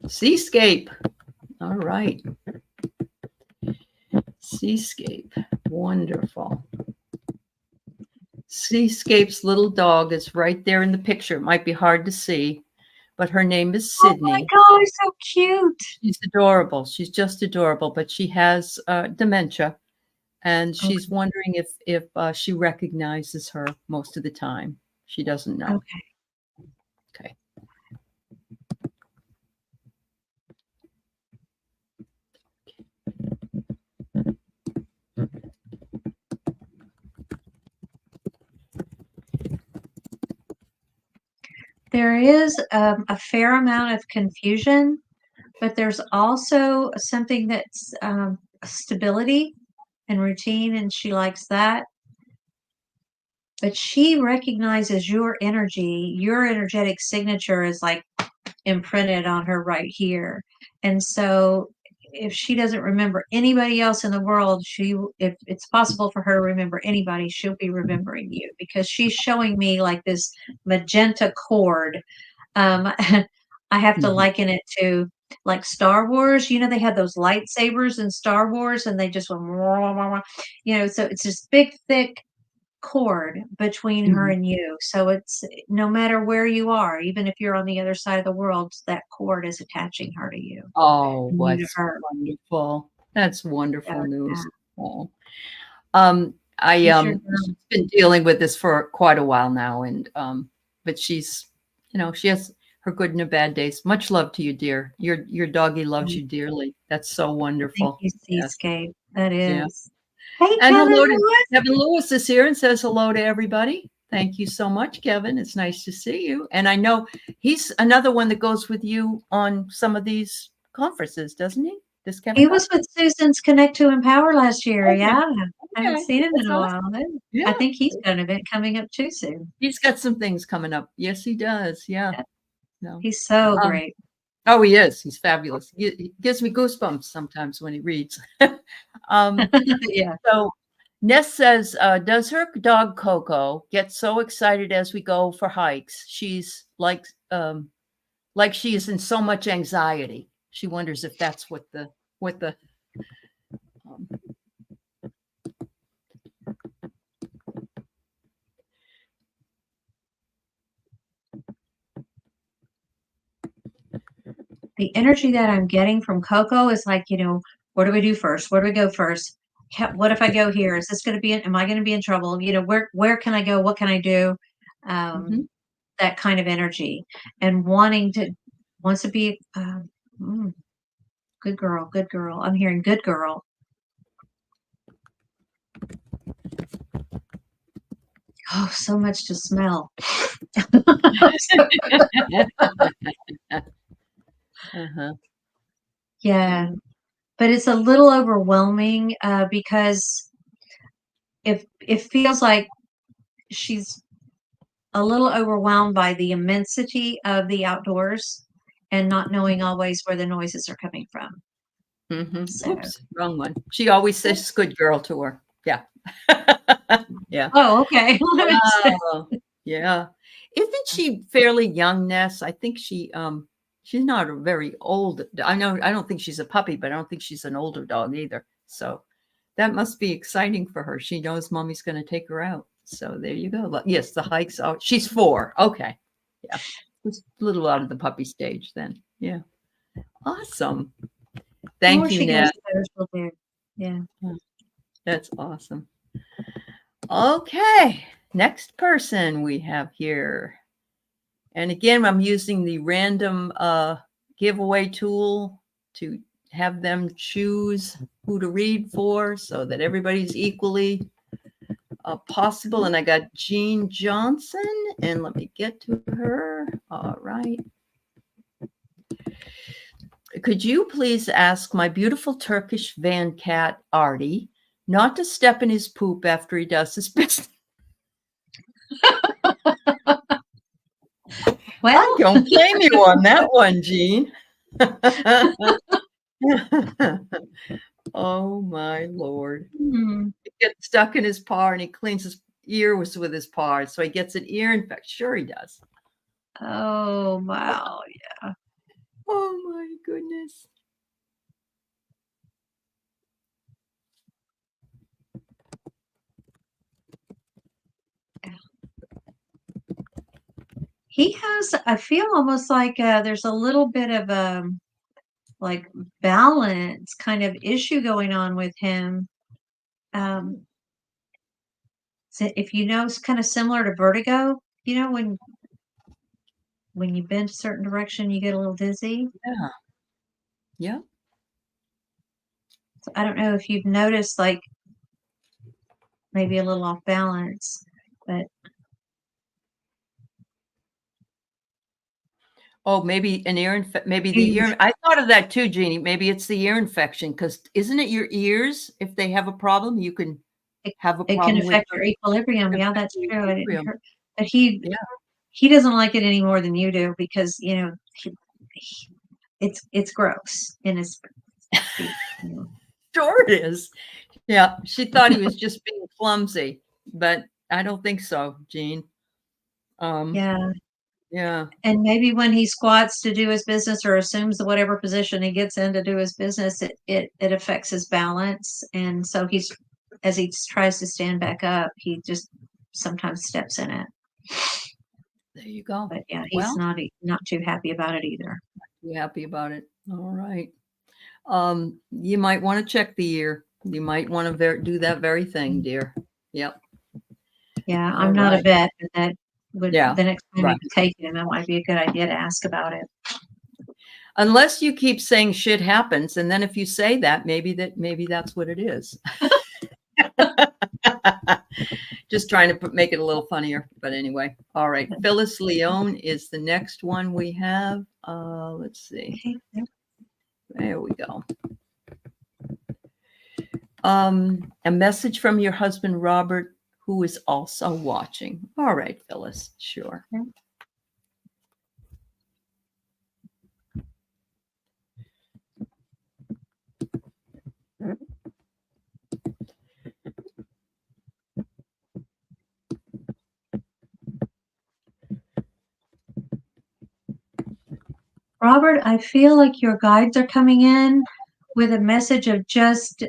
Seascape. All right. Seascape. Wonderful. Seascape's little dog is right there in the picture. It might be hard to see, but her name is Sydney. Oh my God, so cute. She's adorable. She's just adorable, but she has dementia, and she's wondering if she recognizes her most of the time. She doesn't know. Okay. There is a fair amount of confusion, but there's also something that's stability and routine, and she likes that. But she recognizes your energy, your energetic signature is like imprinted on her right here. And so if she doesn't remember anybody else in the world, if it's possible for her to remember anybody, she'll be remembering you, because she's showing me like this magenta cord. I have to liken it to like Star Wars. You know, they had those lightsabers in Star Wars, and they just went, so it's this big, thick cord between her and you. So it's no matter where you are, even if you're on the other side of the world, that cord is attaching her to you Oh, and you to what's her. wonderful. That's So, wonderful yeah, news. Oh. she's your She's girl. been dealing with this for quite a while now, and but she's, she has her good and her bad days. Much love to you, dear. Your doggy loves you dearly. That's so Thank wonderful. you, Yes, Seascape. That yeah. is. Hey, And Kevin hello to Lewis. Kevin Lewis is here and says hello to everybody. Thank you so much, Kevin. It's nice to see you. And I know he's another one that goes with you on some of these conferences, doesn't he? Does Kevin He go? was with Susan's Connect to Empower last year. Okay. Yeah. I haven't Okay. seen him That's in a while. awesome. I Yeah. think he's got an event coming up too soon. He's got some things coming up. Yes, he does. Yeah. Yeah, No. he's so Um, great. oh, he is. He's fabulous. He gives me goosebumps sometimes when he reads. um, Yeah. so Ness says, does her dog Coco get so excited as we go for hikes? She's like she is in so much anxiety. She wonders if that's what the um, The energy that I'm getting from Coco is like, what do we do first? Where do we go first? What if I go here? Is this going to be, am I going to be in trouble? Where can I go? What can I do? mhm. That kind of energy and wants to be, good girl, good girl. I'm hearing good girl. Oh, so much to smell. Uh-huh. Yeah, but it's a little overwhelming because if it feels like she's a little overwhelmed by the immensity of the outdoors and not knowing always where the noises are coming from. So, Oops, wrong one. She always says good girl to her. Yeah. Yeah. oh, okay. Oh, yeah. Isn't she fairly young, Ness? I think she's not a very old. I don't think she's a puppy, but I don't think she's an older dog either. So that must be exciting for her. She knows mommy's going to take her out. So there you go. Yes, the hikes out. She's 4. Okay. Yeah. It's a little out of the puppy stage then. Yeah. Awesome. The Thank more you, she gets Ness. better, she'll do. Yeah. That's awesome. Okay. Next person we have here. And again, I'm using the random giveaway tool to have them choose who to read for so that everybody's equally possible. And I got Jean Johnson, and let me get to her. All right. Could you please ask my beautiful Turkish van cat, Artie, not to step in his poop after he does his business? I Well, don't blame you on that one, Jean. Oh my Lord. He gets stuck in his paw and he cleans his ears with his paw. So he gets an ear infection. Sure he does. oh, wow. Oh my goodness. He has, I feel almost like there's a little bit of like balance kind of issue going on with him. Um, so if it's kind of similar to vertigo, when you bend a certain direction, you get a little dizzy. Yeah. Yeah. So I don't know if you've noticed, like maybe a little off balance, but Oh, maybe an ear maybe the Ears. ear. I thought of that too, Jeannie. Maybe it's the ear infection because isn't it your ears? If they have a problem, you can it, have a it can problem with affect your equilibrium. Yeah, that's the true. I didn't equilibrium. hear, but he doesn't like it any more than you do because it's gross in his feet. Sure it is. Yeah, she thought he was just being clumsy, but I don't think so, Jean. Yeah. Yeah. And maybe when he squats to do his business or assumes the whatever position he gets in to do his business, it affects his balance. And so as he tries to stand back up, he just sometimes steps in it. There you go. But yeah, he's Well, not too happy about it either. you happy about it? All right. You might want to check the year. You might want to do that very thing, dear. Yep. Yeah, All I'm not a right. vet, but that would Yeah. the next time Right. you take him, it might be a good idea to ask about it. Unless you keep saying shit happens, and then if you say that, maybe that's what it is. Just trying to make it a little funnier, but anyway. All right, Phyllis Leone is the next one we have. Let's see. There we go. A message from your husband Robert, who is also watching. All right, Phyllis. Sure. Robert, I feel like your guides are coming in with a message of just,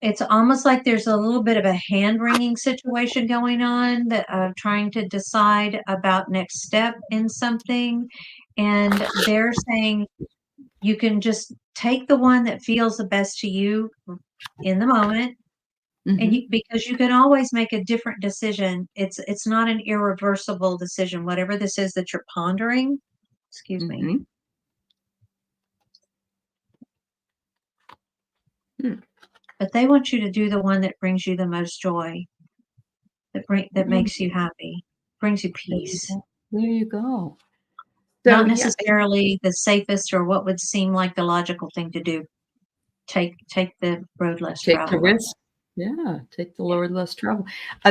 it's almost like there's a little bit of a hand-wringing situation going on, that trying to decide about next step in something. And they're saying you can just take the one that feels the best to you in the moment. And Mhm. because you can always make a different decision. It's not an irreversible decision, whatever this is that you're pondering. Excuse me. Mhm. Hmm. But they want you to do the one that brings you the most joy, that makes you happy, brings you peace. There you go. So Not yeah, necessarily the safest or what would seem like the logical thing to do. Take the road less take the traveled. risk. Yeah, take the lower less trouble.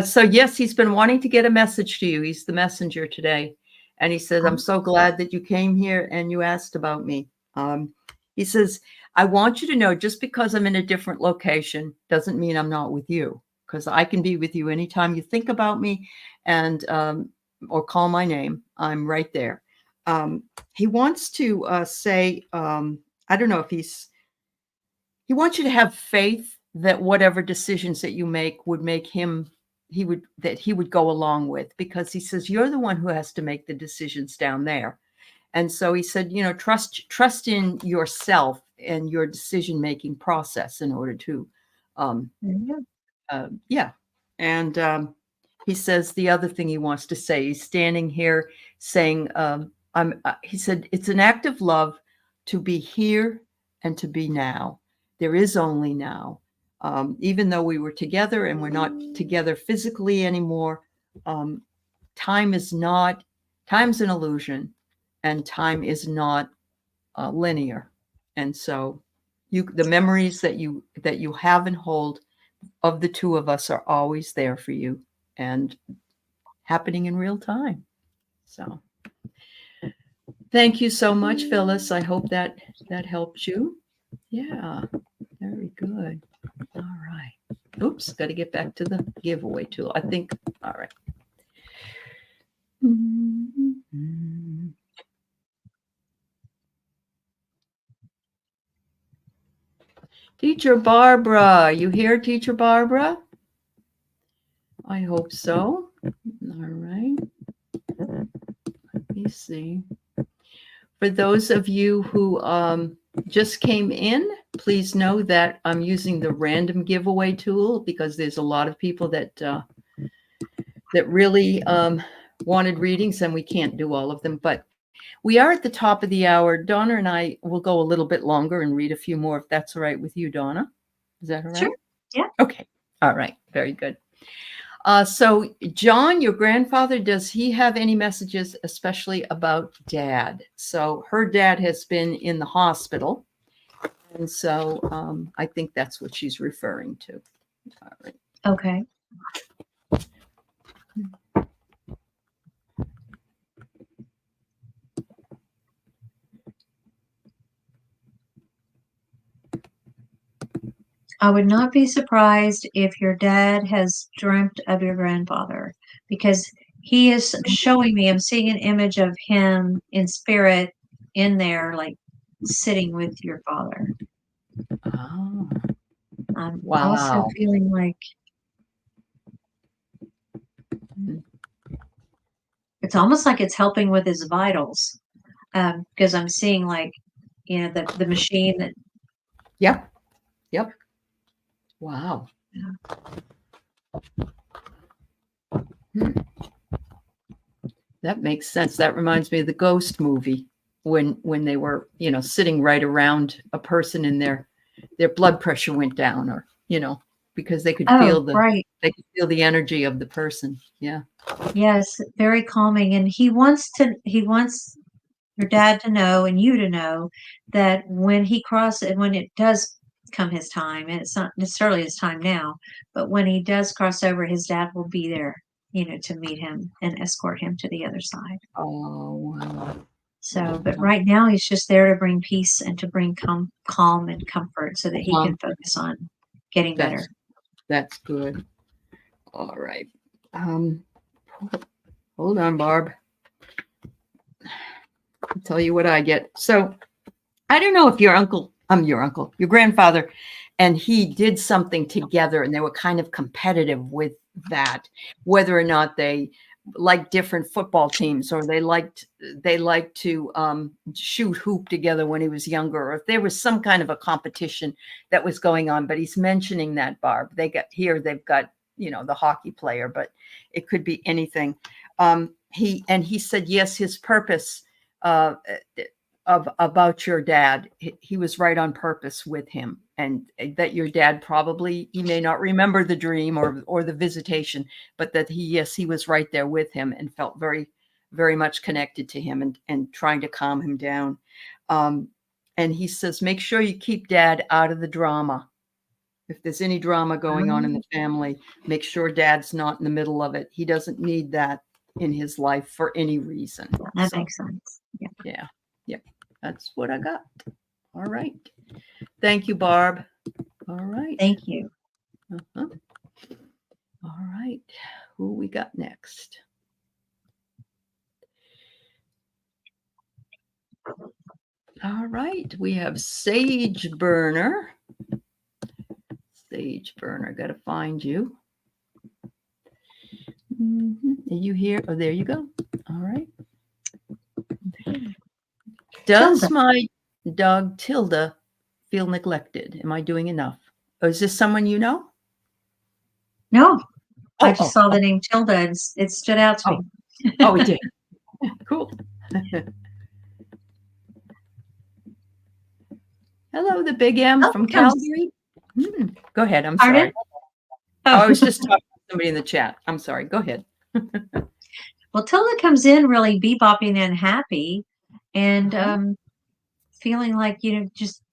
So yes, he's been wanting to get a message to you. He's the messenger today, and he says, "I'm so glad that you came here and you asked about me." He says, "I want you to know, just because I'm in a different location doesn't mean I'm not with you, because I can be with you anytime you think about me, and or call my name. I'm right there." He wants to say, I don't know if he wants you to have faith that whatever decisions that you make would make him he would go along with, because he says you're the one who has to make the decisions down there. And so he said, trust in yourself and your decision making process in order to um Yeah. yeah. And he says the other thing he wants to say, he's standing here saying, he said, it's an act of love to be here and to be now. There is only now. Even though we were together and we're not together physically anymore, um, time is not, time's an illusion, and time is not linear. And so the memories that you have and hold of the two of us are always there for you and happening in real time. So thank you so much, Phyllis. I hope that helps you. Yeah, very good. All right. Oops, got to get back to the giveaway tool. I think, all right. Teacher Barbara, you here, Teacher Barbara? I hope so. All right. Let me see. For those of you who just came in, please know that I'm using the random giveaway tool because there's a lot of people that really wanted readings, and we can't do all of them. But we are at the top of the hour. Donna and I will go a little bit longer and read a few more, if that's all right with you, Donna. Is that all right? Sure. Yeah. Okay. All right. Very good. So, John, your grandfather, does he have any messages, especially about Dad? So, her dad has been in the hospital, and so I think that's what she's referring to. All right. Okay. I would not be surprised if your dad has dreamt of your grandfather, because he is showing me, I'm seeing an image of him in spirit in there, like sitting with your father. Oh, I'm also wow. feeling like It's almost like it's helping with his vitals, because I'm seeing like, the machine that. Yep. Yep. Wow. Hmm. That makes sense. That reminds me of the Ghost movie when they were, sitting right around a person and their blood pressure went down, or, because they could Oh, feel right. the energy of the person. Yeah. Yes, very calming. And he wants your dad to know and you to know that when it does come his time, and it's not necessarily his time now, but when he does cross over, his dad will be there, to meet him and escort him to the other side. Oh, wow. So, but right now he's just there to bring peace and to bring calm and comfort so that he can focus on getting better. That's good. All right. Hold on, Barb. I'll tell you what I get. So I don't know if your grandfather, and he did something together and they were kind of competitive with that, whether or not they like different football teams, or they liked to shoot hoop together when he was younger, or if there was some kind of a competition that was going on. But he's mentioning that, Barb, they've got the hockey player, but it could be anything. He said, yes, his purpose about your dad, he was right on purpose with him, and that your dad probably, he may not remember the dream or the visitation, but that he was right there with him and felt very, very much connected to him and trying to calm him down. And he says, make sure you keep dad out of the drama. If there's any drama going on in the family, make sure dad's not in the middle of it. He doesn't need that in his life for any reason. That makes sense. Yeah. That's what I got. All right. Thank you, Barb. All right. Thank you. Uh-huh. All right. Who we got next? All right. We have Sage Burner. Sage Burner. Got to find you. Are you here? Oh, there you go. All right. Does Tilda. my dog Tilda feel neglected? Am I doing enough? Or is this someone you know? No, I just saw the name Tilda and it stood out to me. Oh, it did. Cool. Hello, the Big M from Calgary. Go ahead. I'm sorry. I was just talking to somebody in the chat. I'm sorry. Go ahead. Well, Tilda comes in really bebopping and happy and feeling like, just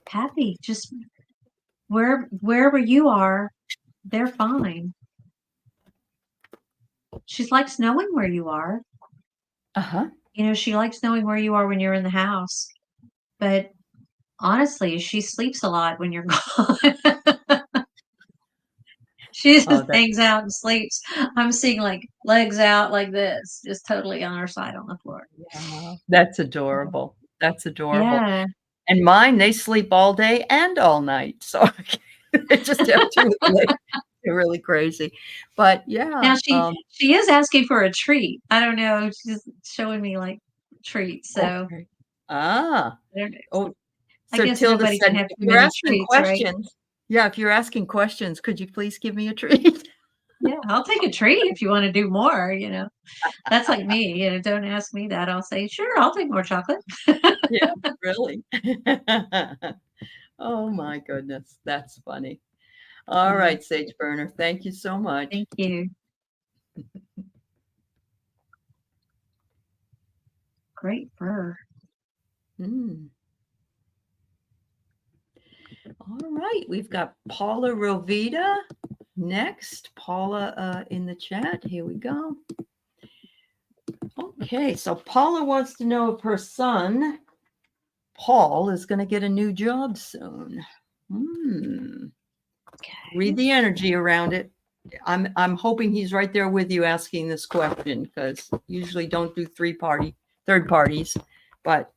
happy. Just wherever you are, they're fine. She likes knowing where you are. Uh-huh. She likes knowing where you are when you're in the house. But honestly, she sleeps a lot when you're gone. She just hangs out and sleeps. I'm seeing like legs out like this, just totally on her side on the floor. Yeah, that's adorable. That's adorable. Yeah. And mine, they sleep all day and all night. So they just have two legs. They're really crazy. But yeah. Now she is asking for a treat. I don't know. She's showing me like treats. So okay. Oh, I so guess Tilda nobody said, can have if too you're many asking treats, questions, right? yeah, if you're asking questions, could you please give me a treat? Yeah, I'll take a treat if you want to do more, That's like me, don't ask me that. I'll say, sure, I'll take more chocolate. Yeah, really. Oh my goodness. That's funny. All right, Sage Burner. Thank you so much. Thank you. Great fur. All right, we've got Paula Rovita next. Paula in the chat. Here we go. Okay, so Paula wants to know if her son, Paul, is going to get a new job soon. Okay. Read the energy around it. I'm hoping he's right there with you asking this question, because usually don't do third parties, but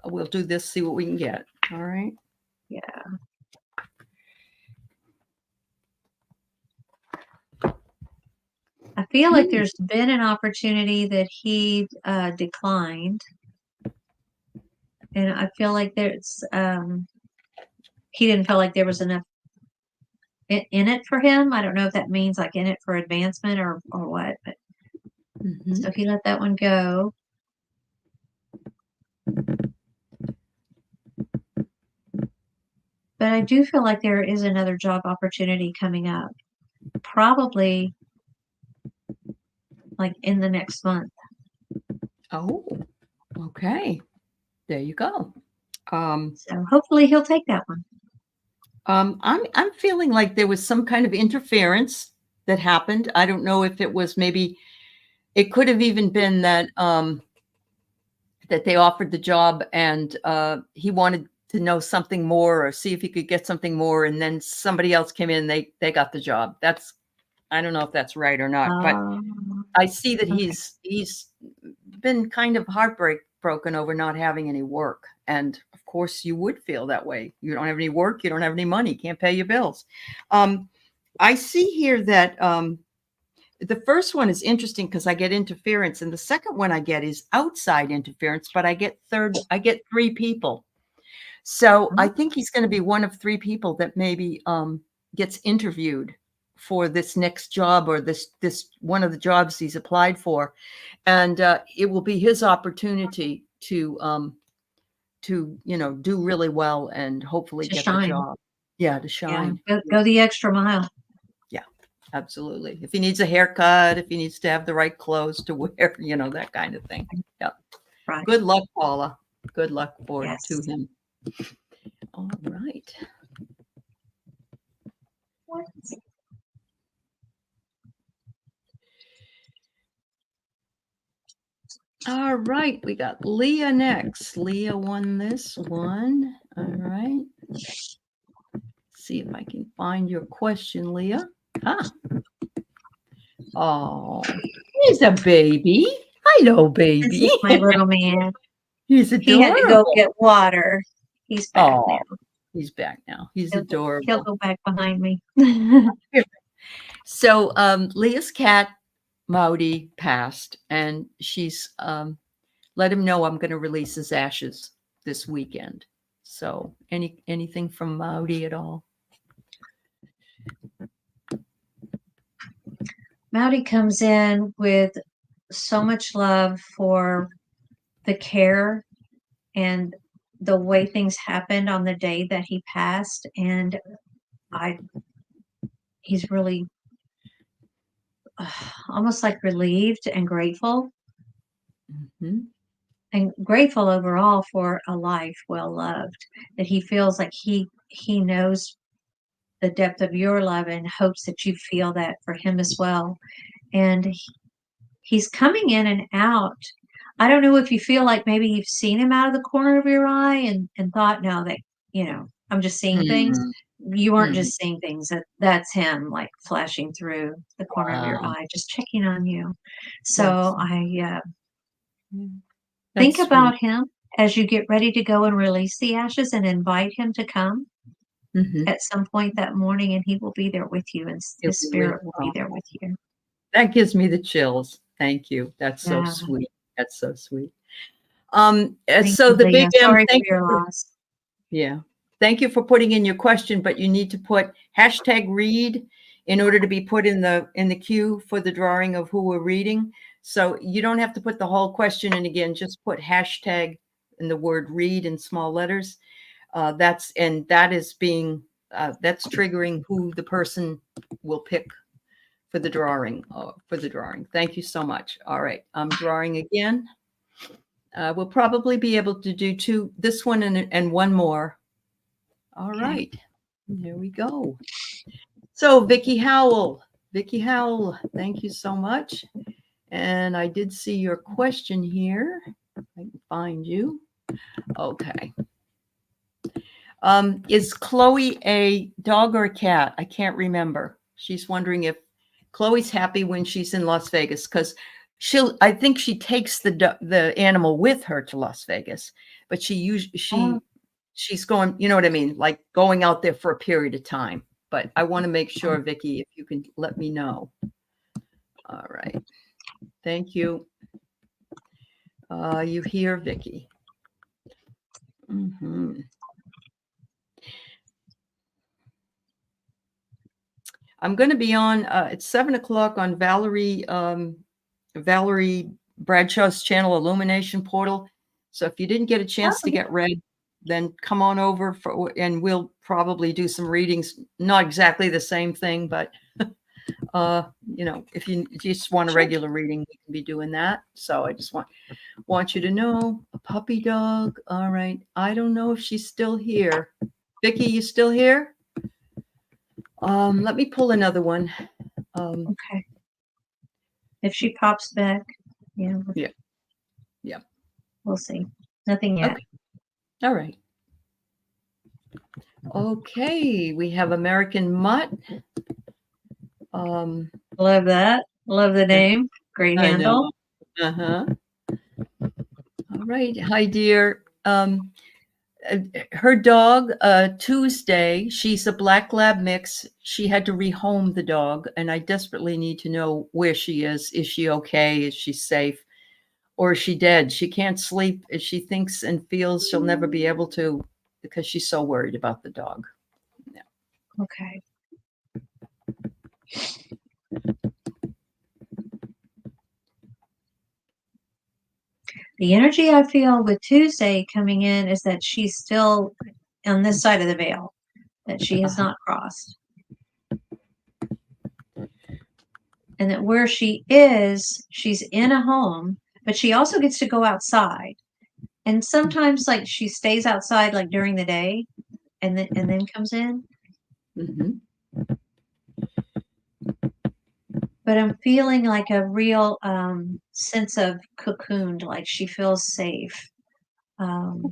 we'll do this, see what we can get. All right. Yeah. I feel like there's been an opportunity that he declined, and I feel like there's he didn't feel like there was enough in it for him. I don't know if that means like in it for advancement or what, but so he let that one go. But I do feel like there is another job opportunity coming up, probably like in the next month. Oh, okay. There you go. So hopefully he'll take that one. I'm feeling like there was some kind of interference that happened. I don't know if it was maybe it could have even been that that they offered the job and he wanted to know something more or see if he could get something more, and then somebody else came in. They got the job. That's I don't know if that's right or not, but I see that okay. he's been kind of broken over not having any work. And of course you would feel that way. You don't have any work, you don't have any money, can't pay your bills. I see here that the first one is interesting because I get interference, and the second one I get is outside interference, but I get three people. So I think he's going to be one of three people that maybe gets interviewed for this next job or this one of the jobs he's applied for, and it will be his opportunity to do really well and hopefully To get shine. the job. Yeah, to shine. Yeah, go the extra mile. Yeah, absolutely. If he needs a haircut, if he needs to have the right clothes to wear, that kind of thing. Yeah. Right. Good luck, Paula. Good luck Yes. to him. All right. What? All right, we got Leah next. Leah won this one. All right. See if I can find your question, Leah. Ah. Oh, he's a baby. Hello, baby. This is my little man. He's adorable. He had to go get water. He's back now. He's back now. He's adorable. He'll go back behind me. So Leah's cat, Maudie, passed, and she's let him know I'm going to release his ashes this weekend. So anything from Maudie at all? Maudie comes in with so much love for the care and the way things happened on the day that he passed, and he's really almost like relieved and grateful. And grateful overall for a life well loved, that he feels like he knows the depth of your love and hopes that you feel that for him as well. And he's coming in and out. I don't know if you feel like maybe you've seen him out of the corner of your eye and thought, no, that, I'm just seeing things. You weren't just seeing things. That's him like flashing through the corner of your eye, just checking on you. So I think about him as you get ready to go and release the ashes and invite him to come at some point that morning, and he will be there with you, and his spirit will be there with you. That gives me the chills. Thank you. That's so sweet. That's so sweet. So the big sorry for your loss. Yeah. Thank you for putting in your question, but you need to put #read in order to be put in the queue for the drawing of who we're reading. So you don't have to put the whole question in again, just put hashtag and the word read in small letters. That's triggering who the person will pick for the drawing. Thank you so much. All right. I'm drawing again. We'll probably be able to do this one and one more. All right. There we go. So Vicki Howell, thank you so much. And I did see your question here. I can find you. Okay. Is Chloe a dog or a cat? I can't remember. She's wondering if Chloe's happy when she's in Las Vegas because I think she takes the animal with her to Las Vegas, but she's going, you know what I mean? Like going out there for a period of time. But I want to make sure, Vicki, if you can let me know. All right. Thank you. You hear Vicky. Mm-hmm. I'm going to be on at 7:00 on Valerie Bradshaw's channel, Illumination Portal. So if you didn't get a chance to get read, then come on over and we'll probably do some readings. Not exactly the same thing, but if you just want a regular reading, we can be doing that. So I just want you to know, a puppy dog. All right. I don't know if she's still here. Vicky, you still here? Let me pull another one. Okay. If she pops back, yeah. Yeah. We'll see. Nothing yet. Okay. All right. Okay, we have American Mutt. Love that. Love the name. Great handle. Uh-huh. All right. Hi, dear. Her dog, Tuesday, she's a black lab mix. She had to rehome the dog, and I desperately need to know where she is. Is she okay? Is she safe? Or is she dead? She can't sleep. She thinks and feels she'll never be able to because she's so worried about the dog. Yeah. Okay. The energy I feel with Tuesday coming in is that she's still on this side of the veil, that she has not crossed. And that where she is, she's in a home, but she also gets to go outside. And sometimes like she stays outside like during the day and then comes in. Mm-hmm. But I'm feeling like a real sense of cocooned, like she feels safe. Well,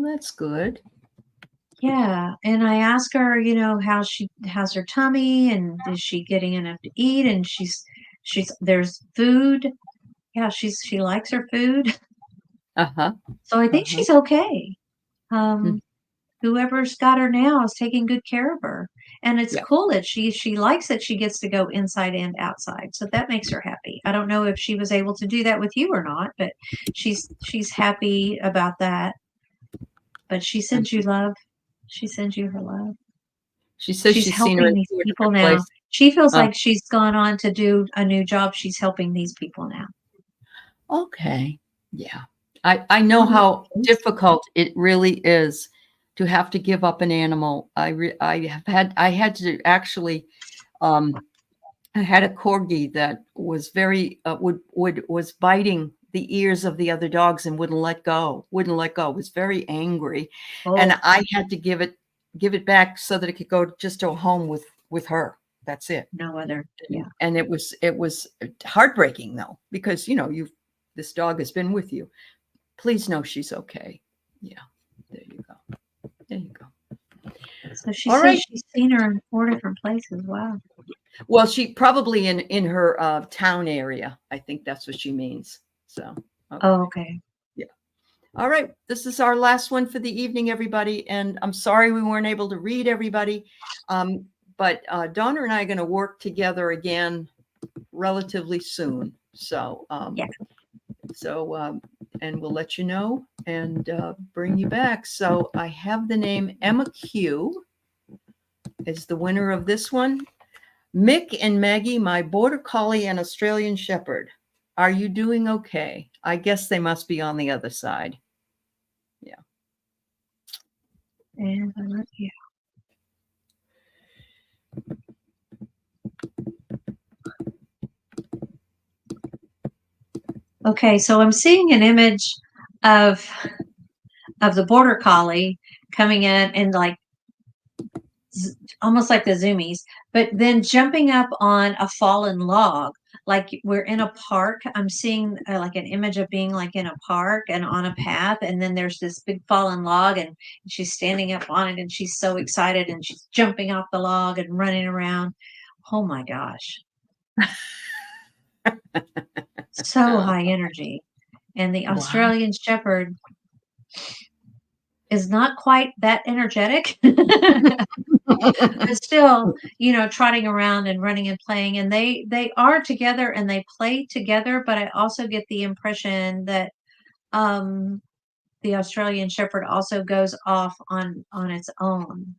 that's good. Yeah, and I ask her, how's her tummy, and is she getting enough to eat? And she's there's food. Yeah, she likes her food. Uh-huh. So I think she's okay. Whoever's got her now is taking good care of her. And it's cool that she likes that she gets to go inside and outside. So that makes her happy. I don't know if she was able to do that with you or not, but she's happy about that. But she sends you love. She sends you her love. She says she's seen her helping in these 4 people different now. places. She feels like she's gone on to do a new job. She's helping these people now. Okay. Yeah. I know how difficult it really is to have to give up an animal. I had to actually I had a corgi that was very was biting the ears of the other dogs and wouldn't let go. Was very angry. And I had to give it back so that it could go just to a home with her. That's it. No other. Yeah. And it was heartbreaking though, because this dog has been with you. Please know she's okay. Yeah. There you go. There you go. So she says she's seen her in 4 different places. Wow. Well, she probably in her town area. I think that's what she means. So. Okay. Oh, okay. Yeah. All right. This is our last one for the evening, everybody. And I'm sorry we weren't able to read everybody. But Donna and I are going to work together again relatively soon. So, yeah. So, and we'll let you know and bring you back. So I have the name Emma Q is the winner of this one. Mick and Maggie, my border collie and Australian shepherd. Are you doing okay? I guess they must be on the other side. Yeah. And I love you. Okay, so I'm seeing an image of the border collie coming in and like almost like the zoomies, but then jumping up on a fallen log, like we're in a park. I'm seeing like an image of being like in a park and on a path, and then there's this big fallen log, and she's standing up on it, and she's so excited, and she's jumping off the log and running around. Oh my gosh. So high energy. And the Australian Shepherd is not quite that energetic. but still, trotting around and running and playing, and they are together and they play together, but I also get the impression that um the Australian Shepherd also goes off on its own,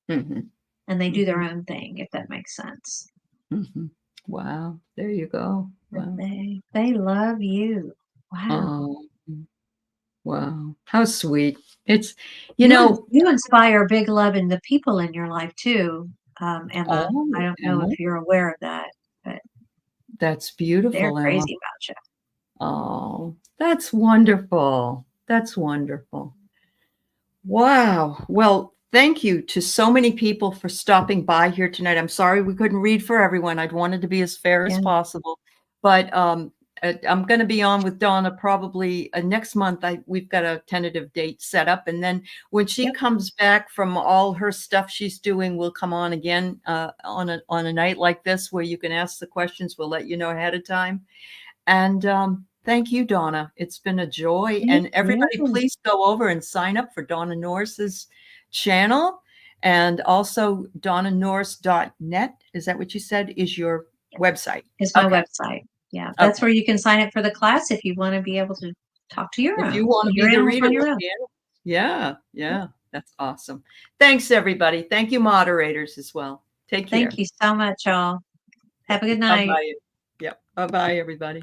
Mhm, and they do their mhm, own thing, if that makes sense. mhm. Wow, there you go. But Wow. they love you. Wow. Oh, wow. How sweet. It's, you You know, you inspire big love in the people in your life too, Emma. I oh, don't know Emma, if you're aware of that, but that's they're beautiful, Emma. crazy about you. Oh, that's wonderful. That's wonderful. Wow. Well, thank you to so many people for stopping by here tonight. I'm sorry we couldn't read for everyone. I'd wanted to be as fair as Yeah. possible, but I'm going to be on with Donna probably next month. We've got a tentative date set up, and then when she Yep. comes back from all her stuff she's doing, we'll come on again on a night like this where you can ask the questions. We'll let you know ahead of time. And thank you, Donna. It's been a joy. Thank And everybody, you. please go over and sign up for Donna Norris's channel. And also, donnanorris.net. Is that what you said is your website? Is my Okay. website. Yeah, that's Okay. where you can sign up for the class if you want to be able to talk to If you want to your be the animals reader on your with own. the animals. Yeah. Yeah. That's awesome. Thanks, everybody. Thank you, moderators, as well. Take care. Thank you so much, y'all. Have a good Bye night. bye. Yep. Bye bye, everybody.